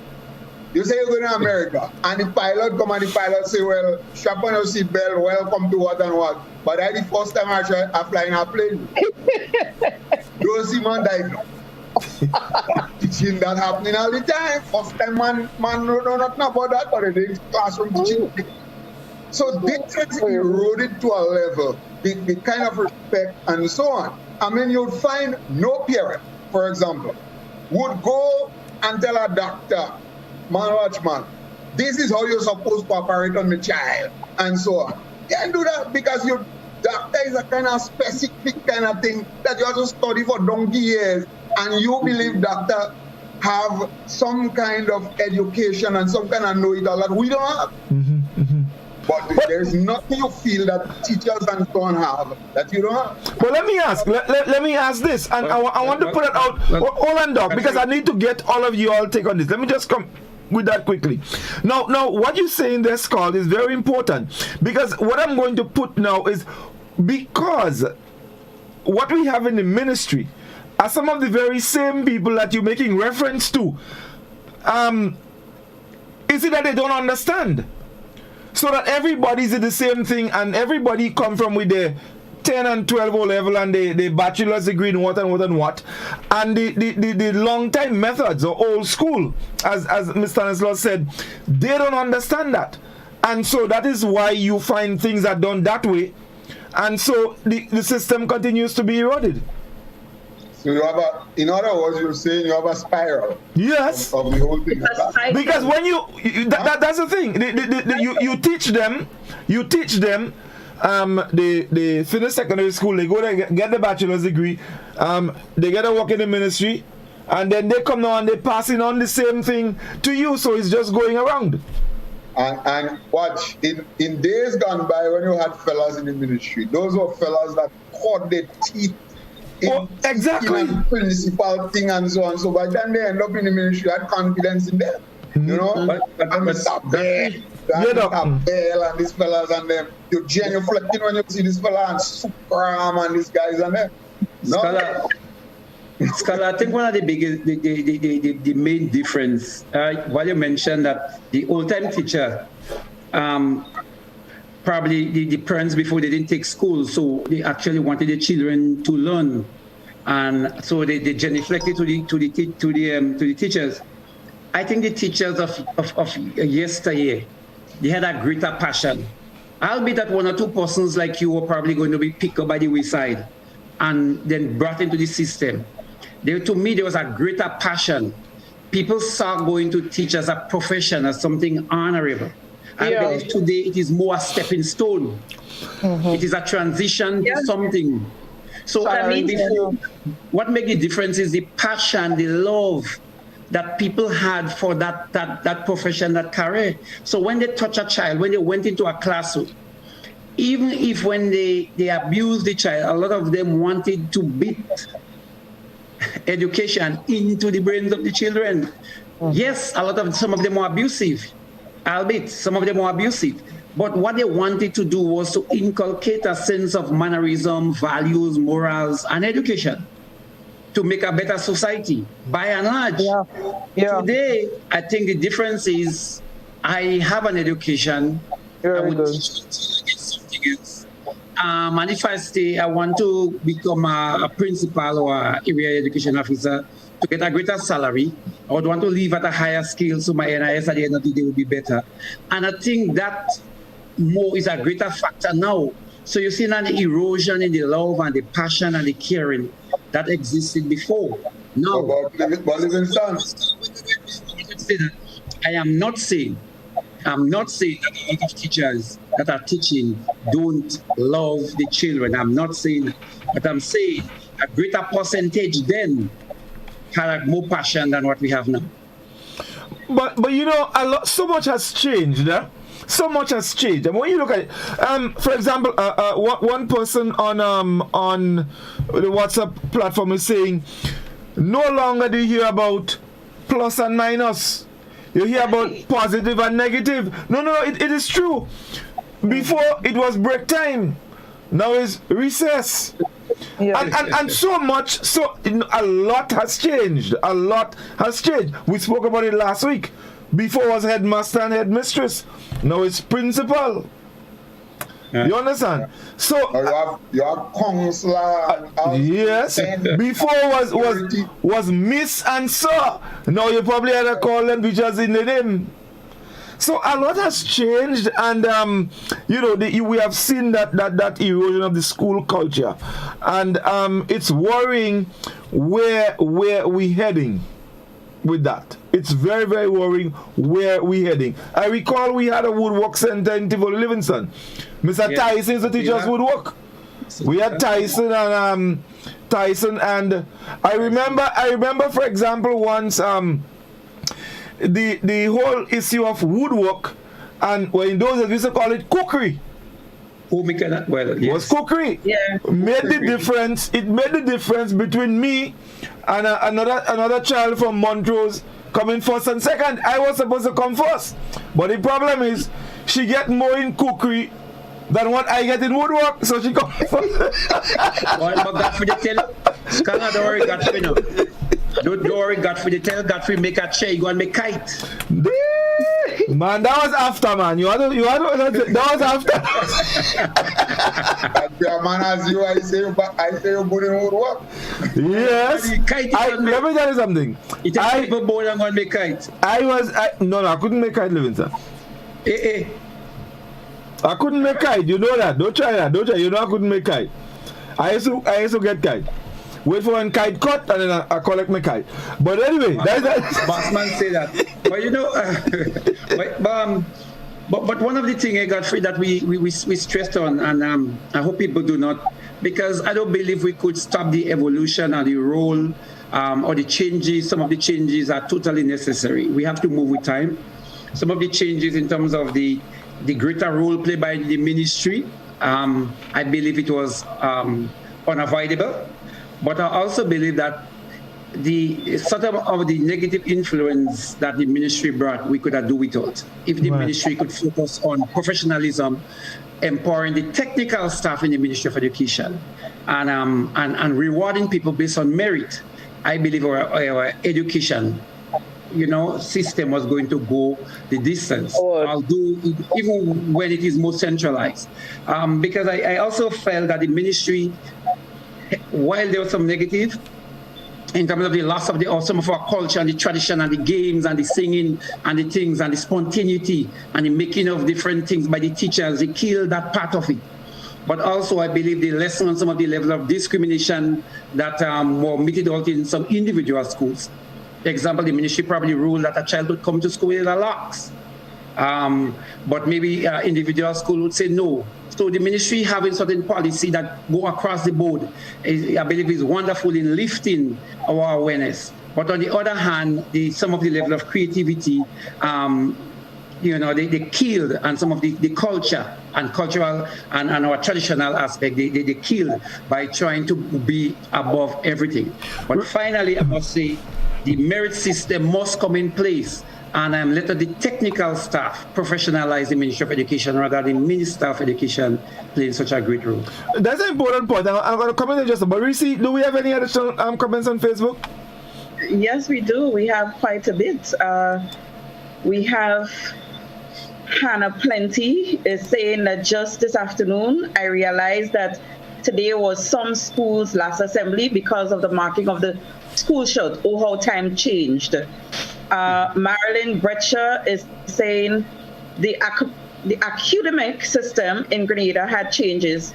You say you're going to America, and the pilot come and the pilot say, well, strap on your seatbelt, welcome to what and what. But that's the first time I fly in a plane. You see man die. Teaching that happening all the time. First time man know nothing about that, but they classroom teaching. So this is eroded to a level, the kind of respect and so on. I mean, you'd find no parent, for example, would go and tell a doctor, man, watch man, this is how you're supposed to operate on the child, and so on. You can't do that because your doctor is a kind of specific kind of thing that you have to study for donkey years, and you believe doctor have some kind of education and some kind of know-it-all that we don't have. But there's nothing you feel that teachers and so on have that you don't have.
Well, let me ask. Let me ask this, and I want to put it out. Hold on, Doc, because I need to get all of you all take on this. Let me just come with that quickly. Now, what you say in this call is very important, because what I'm going to put now is because what we have in the ministry are some of the very same people that you're making reference to. Is it that they don't understand? So that everybody's in the same thing and everybody come from with their 10 and 12 O level and the bachelor's degree in what and what and what. And the long time methods or old school, as Mr. Stanislaus said, they don't understand that. And so that is why you find things are done that way. And so the system continues to be eroded.
So you have in other words, you're saying you have a spiral.
Yes.
Of the whole thing.
Because when that's the thing. You teach them. They finish secondary school. They go to get the bachelor's degree. They get to work in the ministry, and then they come now and they passing on the same thing to you. So it's just going around.
And watch, in days gone by when you had fellas in the ministry, those were fellas that caught their teeth.
Exactly.
In a principal thing and so on. So by the time they end up in the ministry, I had confidence in them. You know? But Mr. Bell and these fellas and them. You're genuflecting when you see this fella and Supram and these guys and them. No.
Scholar, I think one of the biggest, the main difference, while you mentioned that the old-time teacher, probably the parents before they didn't take school, so they actually wanted the children to learn, and so they genuflected to the teachers. I think the teachers of yesteryear, they had a greater passion. I'll be that one or two persons like you were probably going to be picked up by the wayside and then brought into the system. To me, there was a greater passion. People saw going to teach as a profession, as something honorable. I believe today it is more a stepping stone. It is a transition to something. So I mean, what makes the difference is the passion, the love that people had for that profession, that career. So when they touch a child, when they went into a classroom, even if when they abused the child, a lot of them wanted to beat education into the brains of the children. Yes, some of them were abusive. Albeit some of them were abusive. But what they wanted to do was to inculcate a sense of mannerism, values, morals, and education to make a better society, by and large. Today, I think the difference is I have an education. I would teach something else. And if I say I want to become a principal or an area education officer to get a greater salary, I would want to live at a higher scale so my NIS at the end of the day will be better. And I think that more is a greater factor now. So you see now the erosion in the love and the passion and the caring that existed before. Now, I am not saying that a lot of teachers that are teaching don't love the children. I'm not saying that. But I'm saying a greater percentage then had more passion than what we have now.
But you know, so much has changed. So much has changed. And when you look at it, for example, one person on the WhatsApp platform is saying, no longer do you hear about plus and minus. You hear about positive and negative. No, it is true. Before it was break time. Now it's recess. And so much, a lot has changed. A lot has changed. We spoke about it last week. Before it was headmaster and headmistress. Now it's principal. You understand? So
you have counselor.
Yes. Before was Miss and Sir. Now you probably had to call them teachers in the name. So a lot has changed, and you know, we have seen that erosion of the school culture, and it's worrying where we heading with that. It's very, very worrying where we heading. I recall we had a woodwork center in Tivoli, Livingston. Mr. Tyson is the teacher's woodwork. We had Tyson and I remember, for example, once the whole issue of woodwork, and well, in those days we used to call it cookery. Was cookery.
Yeah.
Made the difference. It made the difference between me and another child from Montrose coming first and second. I was supposed to come first, but the problem is she get more in cookery than what I get in woodwork, so she come first.
But Godfrey, tell Scanner, don't worry, Godfrey, no. Don't worry, Godfrey, tell Godfrey make a chair, you go and make kite.
Man, that was after, man. That was after.
Man, as you, I say you good in woodwork.
Yes. Let me tell you something.
I and make kite.
No, I couldn't make kite, Livingston. I couldn't make kite. You know that. Don't try that. You know I couldn't make kite. I used to get kite. Wait for one kite cut and then I collect my kite. But anyway,
Bossman say that. But you know, but one of the things, Godfrey, that we stressed on, and I hope people do not, because I don't believe we could stop the evolution or the role or the changes. Some of the changes are totally necessary. We have to move with time. Some of the changes in terms of the greater role played by the ministry, I believe it was unavoidable. But I also believe that the sort of the negative influence that the ministry brought, we could have do without. If the ministry could focus on professionalism, empowering the technical staff in the Ministry of Education, and rewarding people based on merit, I believe our education, system was going to go the distance, although even when it is more centralized. Because I also felt that the ministry, while there was some negative in terms of the loss of some of our culture and the tradition and the games and the singing and the things and the spontaneity and the making of different things by the teachers, they killed that part of it. But also I believe they lessened on some of the level of discrimination that were meted out in some individual schools. For example, the ministry probably ruled that a child would come to school with a locks. But maybe individual school would say no. So the ministry having certain policy that go across the board, I believe is wonderful in lifting our awareness. But on the other hand, some of the level of creativity, they killed, and some of the culture and cultural and our traditional aspect, they killed by trying to be above everything. But finally, I must say, the merit system must come in place, and let the technical staff professionalize the Ministry of Education rather than the Minister of Education playing such a great role.
That's an important point. I'm going to comment on just, but Reese, do we have any additional comments on Facebook?
Yes, we do. We have quite a bit. We have Hannah Plenty is saying that just this afternoon, I realized that today was some schools' last assembly because of the marking of the school shirt. Oh, how time changed. Marilyn Bretcher is saying the the academic system in Grenada had changes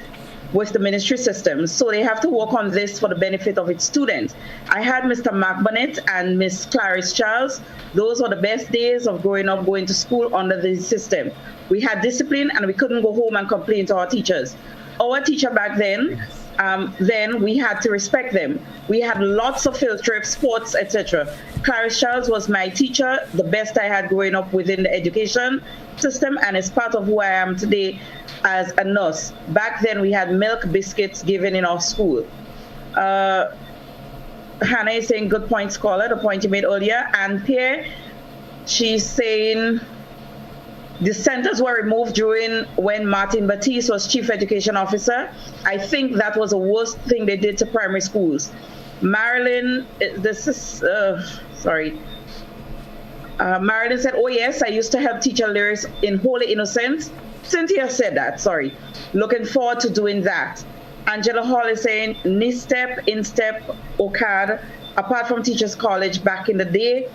with the ministry systems, so they have to work on this for the benefit of its students. I had Mr. McBurnett and Miss Clarice Charles. Those were the best days of growing up, going to school under the system. We had discipline and we couldn't go home and complain to our teachers. Our teacher back then we had to respect them. We had lots of field trips, sports, etc. Clarice Charles was my teacher, the best I had growing up within the education system, and is part of who I am today as a nurse. Back then we had milk biscuits given in our school. Hannah is saying good point, scholar, the point you made earlier. And Pierre, she's saying the centers were removed during when Martin Batiste was chief education officer. I think that was the worst thing they did to primary schools. Marilyn, Marilyn said, oh yes, I used to help teacher lyrics in Holy Innocents. Cynthia said that, sorry. Looking forward to doing that. Angela Hall is saying, NISTEP, INSTEP, OCAD, apart from Teachers College back in the day.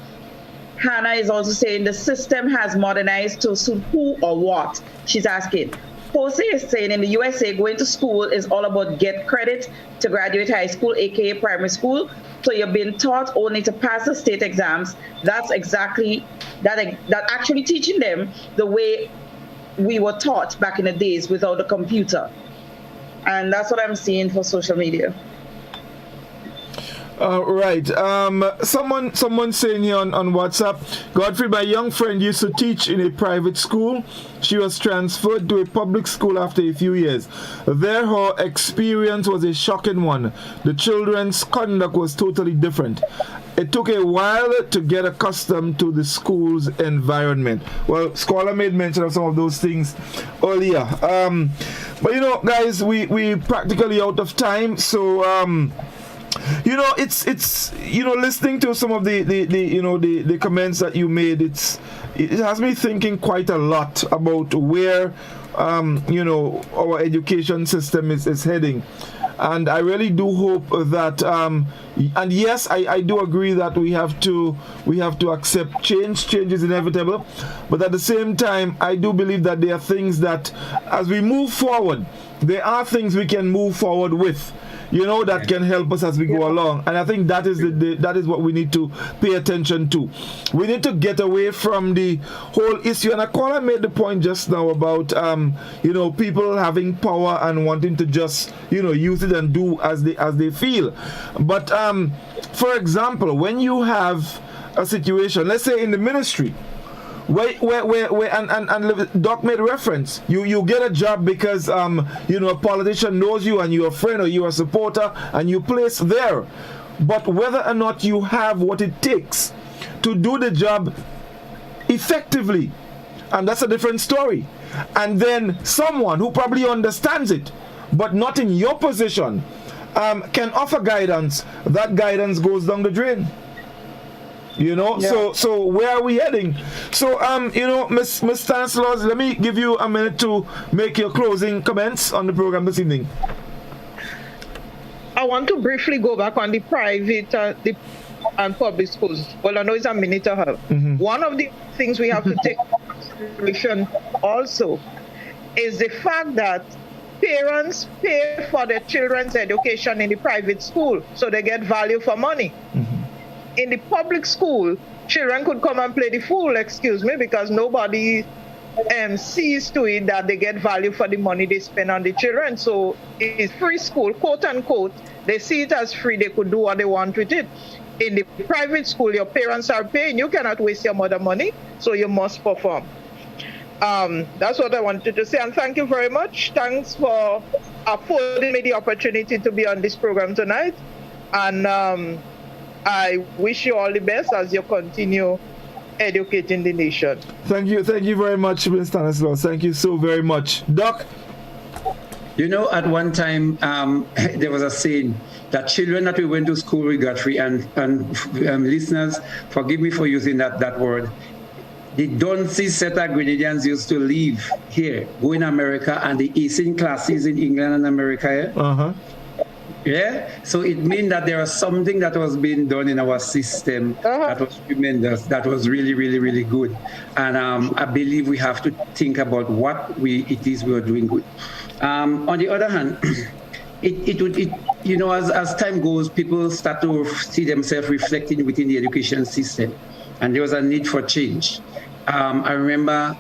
Hannah is also saying the system has modernized to suit who or what. She's asking. Jose is saying in the USA, going to school is all about get credit to graduate high school, aka primary school. So you're being taught only to pass the state exams. That's exactly that actually teaching them the way we were taught back in the days without the computer. And that's what I'm seeing for social media.
Right. Someone saying here on WhatsApp, Godfrey, my young friend used to teach in a private school. She was transferred to a public school after a few years. There, her experience was a shocking one. The children's conduct was totally different. It took a while to get accustomed to the school's environment. Well, Scholar made mention of some of those things earlier. But you know, guys, we practically out of time, so you know, it's you know, listening to some of the comments that you made, it has me thinking quite a lot about where you know, our education system is heading. And I really do hope that and yes, I do agree that we have to accept change is inevitable, but at the same time I do believe that there are things that as we move forward, there are things we can move forward with, you know, that can help us as we go along. And I think that is that is what we need to pay attention to. We need to get away from the whole issue. And Akola made the point just now about you know, people having power and wanting to just, you know, use it and do as they feel. But for example, when you have a situation, let's say in the ministry, where and Doc made reference, you get a job because you know, a politician knows you and you're a friend or you're a supporter and you place there, but whether or not you have what it takes to do the job effectively, and that's a different story. And then someone who probably understands it but not in your position can offer guidance, that guidance goes down the drain. You know, yeah. So where are we heading? So you know, Miss Stanislaus, let me give you a minute to make your closing comments on the program this evening.
I want to briefly go back on the private and public schools. Well, I know it's a minute to have. Mm-hmm. One of the things we have to take into consideration also is the fact that parents pay for their children's education in the private school, so they get value for money. Mm-hmm. In the public school, children could come and play the fool, excuse me, because nobody sees to it that they get value for the money they spend on the children. So it's free school, quote unquote. They see it as free. They could do what they want with it. In the private school, your parents are paying. You cannot waste your mother money, so you must perform. That's what I wanted to say. And thank you very much. Thanks for affording me the opportunity to be on this program tonight. And I wish you all the best as you continue educating the nation.
Thank you very much, Mr. Stanislaus. Thank you so very much. Doc?
You know, at one time, there was a saying that children that we went to school with, Godfrey, and listeners, forgive me for using that word, the Duncy set of Grenadians used to live here, go in America, and the Eastern classes in England and America, Yeah, so it means that there was something that was being done in our system that was tremendous, that was really, really, really good. And I believe we have to think about what it is we are doing good. On the other hand, as time goes, people start to see themselves reflecting within the education system, and there was a need for change. I remember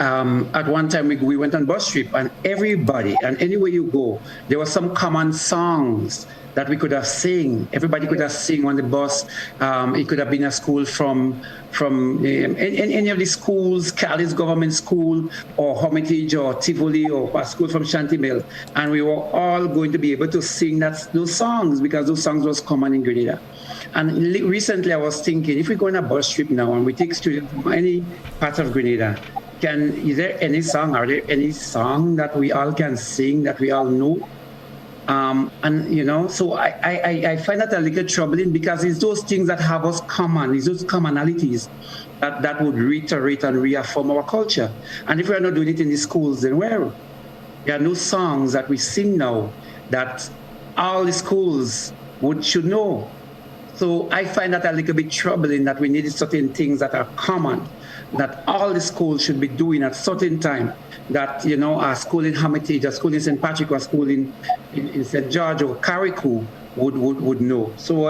at one time we went on bus trip, and everybody, and anywhere you go, there were some common songs that we could have sing. Everybody could have sing on the bus. It could have been a school from any of the schools, Cali's government school, or Hermitage, or Tivoli, or a school from Chantimel, and we were all going to be able to sing those songs because those songs was common in Grenada. And recently I was thinking, if we go on a bus trip now and we take students from any part of Grenada, is there any song? Are there any song that we all can sing, that we all know? So I find that a little troubling because it's those things that have us common, it's those commonalities that would reiterate and reaffirm our culture. And if we are not doing it in the schools, then where? There are no songs that we sing now that all the schools should know. So I find that a little bit troubling that we need certain things that are common, that all the schools should be doing at certain time, that, a school in Hermitage, a school in St. Patrick, or a school in St. George or Carriacou would know. So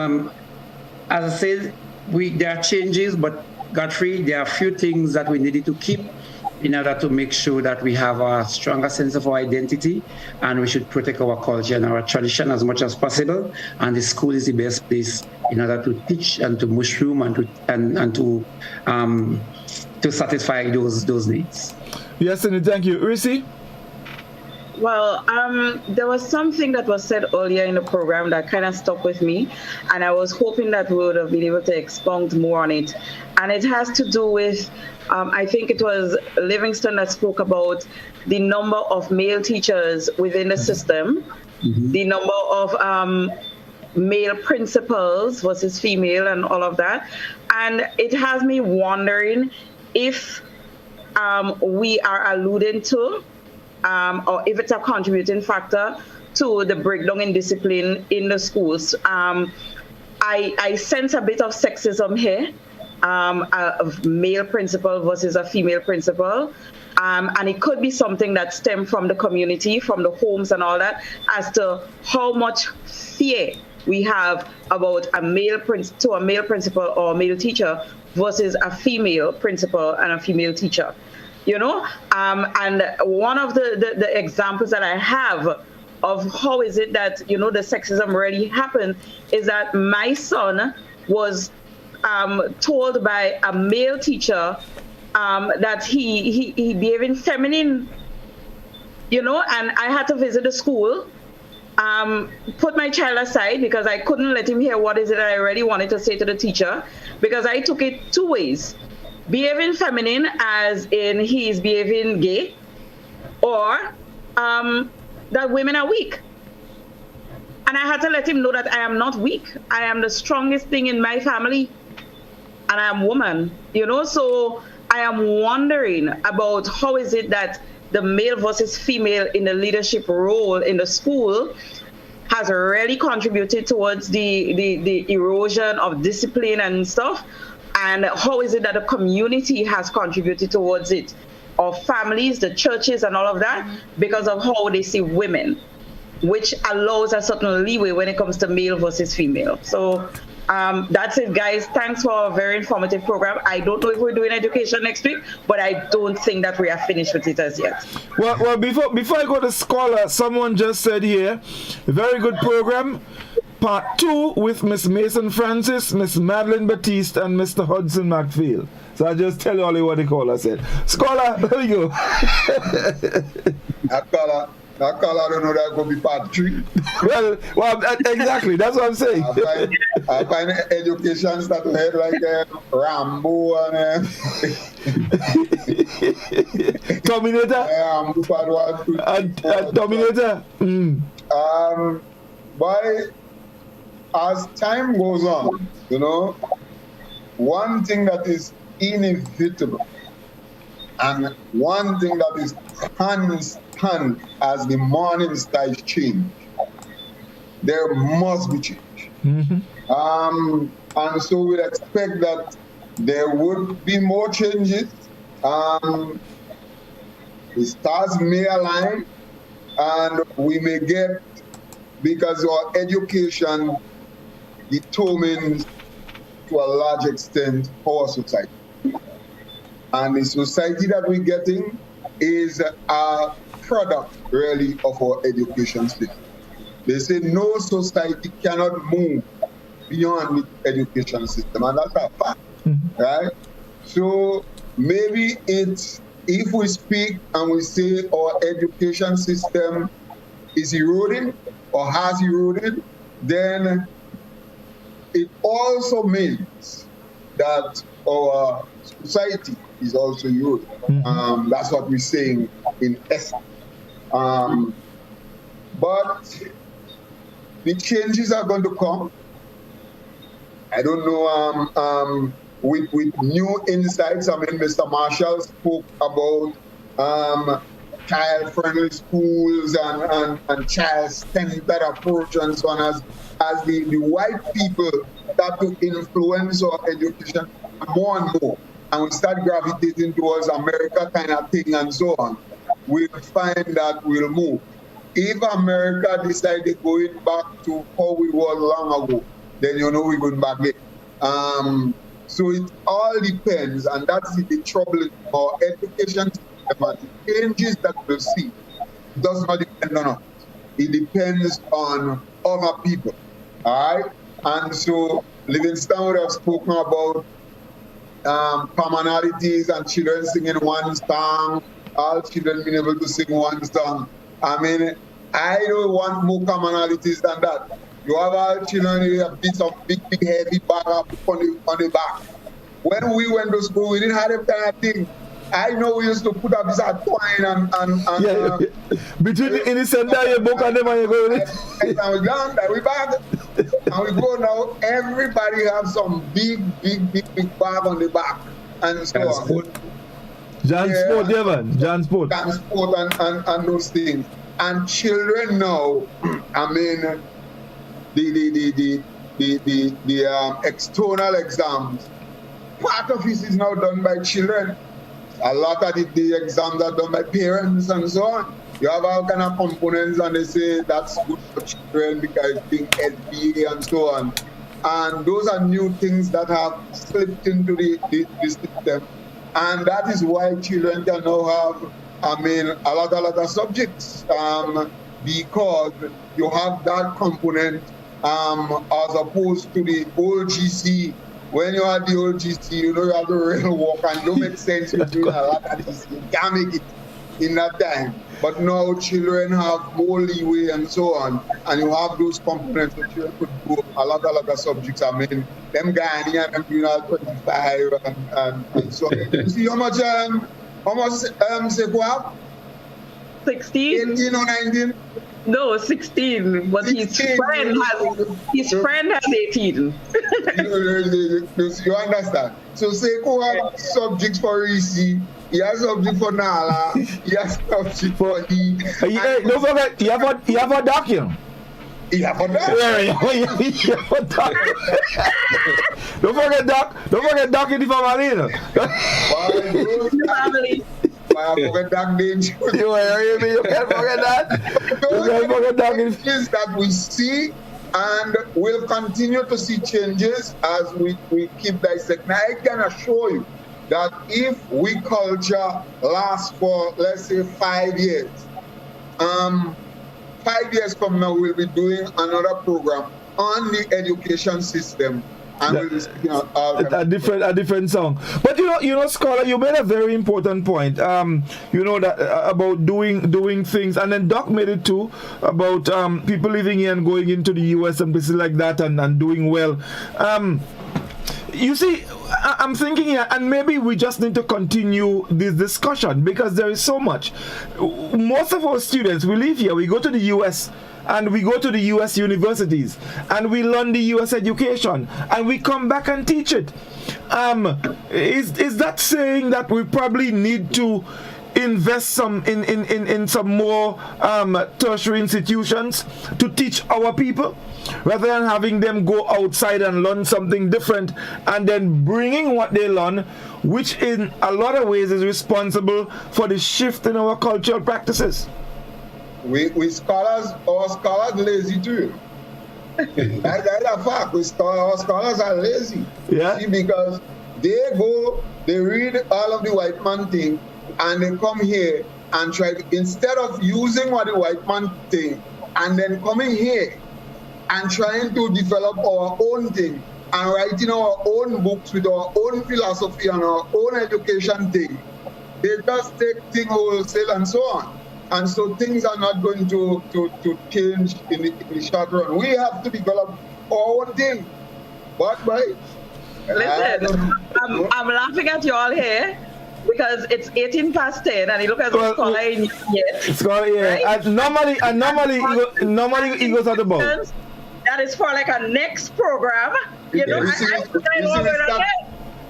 as I said, there are changes, but Godfrey, there are a few things that we needed to keep in order to make sure that we have a stronger sense of our identity, and we should protect our culture and our tradition as much as possible. And the school is the best place in order to teach and to mushroom and to satisfy those needs.
Yes, and thank you. Risi?
Well, there was something that was said earlier in the program that kind of stuck with me, and I was hoping that we would have been able to expound more on it. And it has to do with, I think it was Livingston that spoke about the number of male teachers within the system, the number of male principals versus female and all of that. And it has me wondering if we are alluding to, or if it's a contributing factor to the breakdown in discipline in the schools. I sense a bit of sexism here, a male principal versus a female principal. And it could be something that stems from the community, from the homes and all that, as to how much fear we have about a male principal or a male teacher versus a female principal and a female teacher. And one of the examples that I have of how is it that, the sexism really happened is that my son was told by a male teacher that he behaving feminine, and I had to visit the school, put my child aside because I couldn't let him hear what is it that I really wanted to say to the teacher, because I took it two ways. Behaving feminine as in he's behaving gay, or that women are weak. And I had to let him know that I am not weak. I am the strongest thing in my family, and I am woman, so I am wondering about how is it that the male versus female in the leadership role in the school has really contributed towards the erosion of discipline and stuff. And how is it that the community has contributed towards it, or families, the churches and all of that, because of how they see women, which allows a certain leeway when it comes to male versus female. So that's it, guys. Thanks for a very informative program. I don't know if we're doing education next week, but I don't think that we are finished with it as yet.
Well, before I go to Scholar, someone just said here, very good program. Part 2 with Miss Mason Francis, Miss Madeline Batiste, and Mr. Hudson McPhail. So I just tell you all what the caller said. Scholar, there you go.
That caller, I don't know that could be part 3.
Well, exactly. That's what I'm saying.
I find education start to head like Rambo and
Terminator. Terminator.
As time goes on, one thing that is inevitable and one thing that is constant as the morning stars change, there must be change. And so we'd expect that there would be more changes. The stars may align, and we may get, because our education determines to a large extent our society. And the society that we're getting is a product, really, of our education system. They say no society cannot move beyond the education system, and that's a fact, right? So maybe it's, if we speak and we say our education system is eroding or has eroded, then it also means that our society is also eroding. That's what we're saying in essence. But the changes are going to come. I don't know, with new insights. I mean, Mr. Marshall spoke about child-friendly schools and child-centered approach and so on, as the white people start to influence our education more and more, and we start gravitating towards America kind of thing and so on, we'll find that we'll move. If America decided going back to how we were long ago, then you know we're going back there. So it all depends, and that's the trouble in our education system. The changes that we'll see does not depend on us. It depends on other people. All right? And so Livingston would have spoken about commonalities and children singing one song, all children being able to sing one song. I mean, I don't want more commonalities than that. You have all children, you have some big heavy bag up on the back. When we went to school, we didn't have that kind of thing. I know we used to put up this twine and
between in the center, you book and them and you go with it.
And we done that, we back. And we go now, everybody have some big bag on the back. And so on.
Jansport, yeah, man. Jansport.
Jansport and those things. And children now, I mean, the external exams, part of it is now done by children. A lot of the exams are done by parents and so on. You have all kind of components and they say that's good for children because it's being SBA and so on. And those are new things that have slipped into the system. And that is why children can now have, I mean, a lot of subjects because you have that component as opposed to the old GC. When you have the old GC, you know you have the real work and it don't make sense to do a lot of this. You can't make it in that time. But now children have more leeway and so on, and you have those components that children could do a lot of subjects. I mean, them Ghanaian, them doing 25 and so on. You see how much Sekou have?
16.
18 or 19?
No, 16. But 16. His friend has 18.
You understand? So Sekou have subjects for EC. He has subject for Nala. He has subject for E.
Don't forget, he have a document.
He have a document.
Don't forget Doc in the family.
Family.
I forget Doc names.
You can't forget that. You can't forget Doc.
Is that we see and we'll continue to see changes as we keep dissecting. I can assure you that if We Culture lasts for, let's say, 5 years, 5 years from now, we'll be doing another program on the education system. And we'll be speaking
a different song. But you know, Scholar, you made a very important point. You know that about doing things, and then Doc made it too about people living here and going into the US and places like that and doing well. You see, I'm thinking here, and maybe we just need to continue this discussion because there is so much. Most of our students, we live here, we go to the US, and we go to the US universities, and we learn the US education, and we come back and teach it. Is that saying that we probably need to invest some in some more tertiary institutions to teach our people, rather than having them go outside and learn something different and then bringing what they learn, which in a lot of ways is responsible for the shift in our cultural practices.
We scholars, our scholars lazy too. That's a fact. Our scholars are lazy.
Yeah.
See, because they read all of the white man thing, and they come here and try to, instead of using what the white man think, and then coming here and trying to develop our own thing and writing our own books with our own philosophy and our own education thing, they just take things wholesale and so on. And so things are not going to change in the short run. We have to develop our own thing. But, right?
Listen, I'm laughing at you all here because it's 10:18 and you look at the scholar in yet.
Scholar, yeah. Right? And normally he goes out the boat.
That is for like a next program. You know,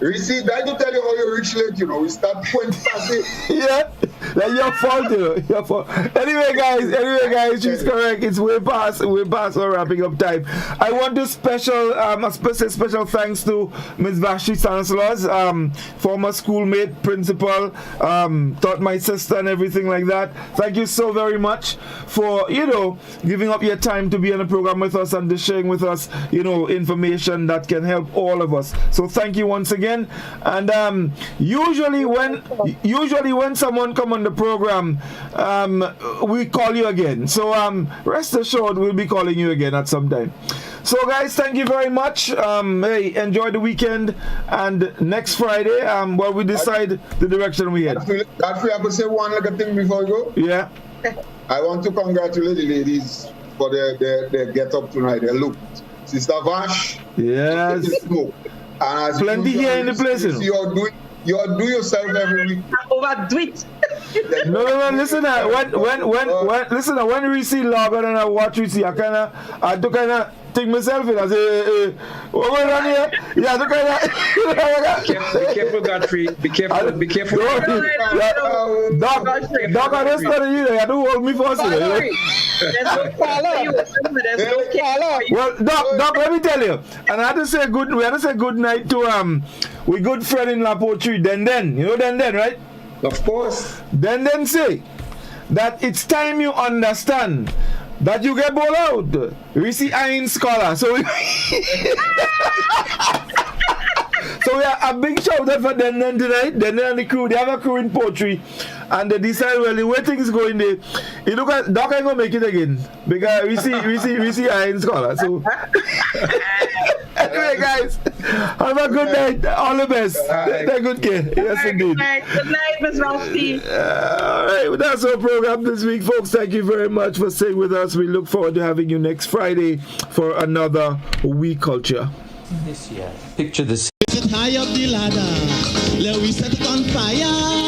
Receive, I to tell you how you reach late, you know. We start 20:30.
Yeah, that's your fault, you know. Your fault. Anyway, guys, she's correct. It's way past our wrapping up time. I want to special thanks to Ms. Vashti Stanislaus, former schoolmate, principal, taught my sister and everything like that. Thank you so very much for, giving up your time to be on the program with us and sharing with us, information that can help all of us. So thank you once again. And usually when someone come on the program, we call you again. So rest assured we'll be calling you again at some time. So guys, thank you very much. Hey, enjoy the weekend, and next Friday, we decide the direction we head.
Godfrey, I could say one little thing before we go.
Yeah.
I want to congratulate the ladies for their get up tonight. They looked. Sister Vash.
Yes.
And
plenty here in the place.
You do yourself every week.
Overdo it.
No. Listen, when we see Logan and I watch we see, I do kind of take myself in. I say, what going on here? Yeah, I do kind of.
Be careful, Godfrey. Be careful.
Doc, I just started you. You do hold me for
There's no caller.
Well, Doc, let me tell you. And I had to say we had to say good night to we good friend in La Poetry, Den. You know Den, right?
Of course.
Den say that it's time you understand that you get ball out. We see Iron Scholar. So we so we are a big shout out for Den tonight. Den and the crew, they have a crew in Poetry. And they decide, well, the way things going there, you look at Doc ain't gonna make it again. Because we see Iron Scholar. So anyway, guys, have a good night. All the best. Take good care. Yes, indeed.
Good night, Ms. Rusty.
All right, that's our program this week, folks. Thank you very much for staying with us. We look forward to having you next Friday for another Oui Culture.
This year, picture this.
High up the ladder, let we set it on fire.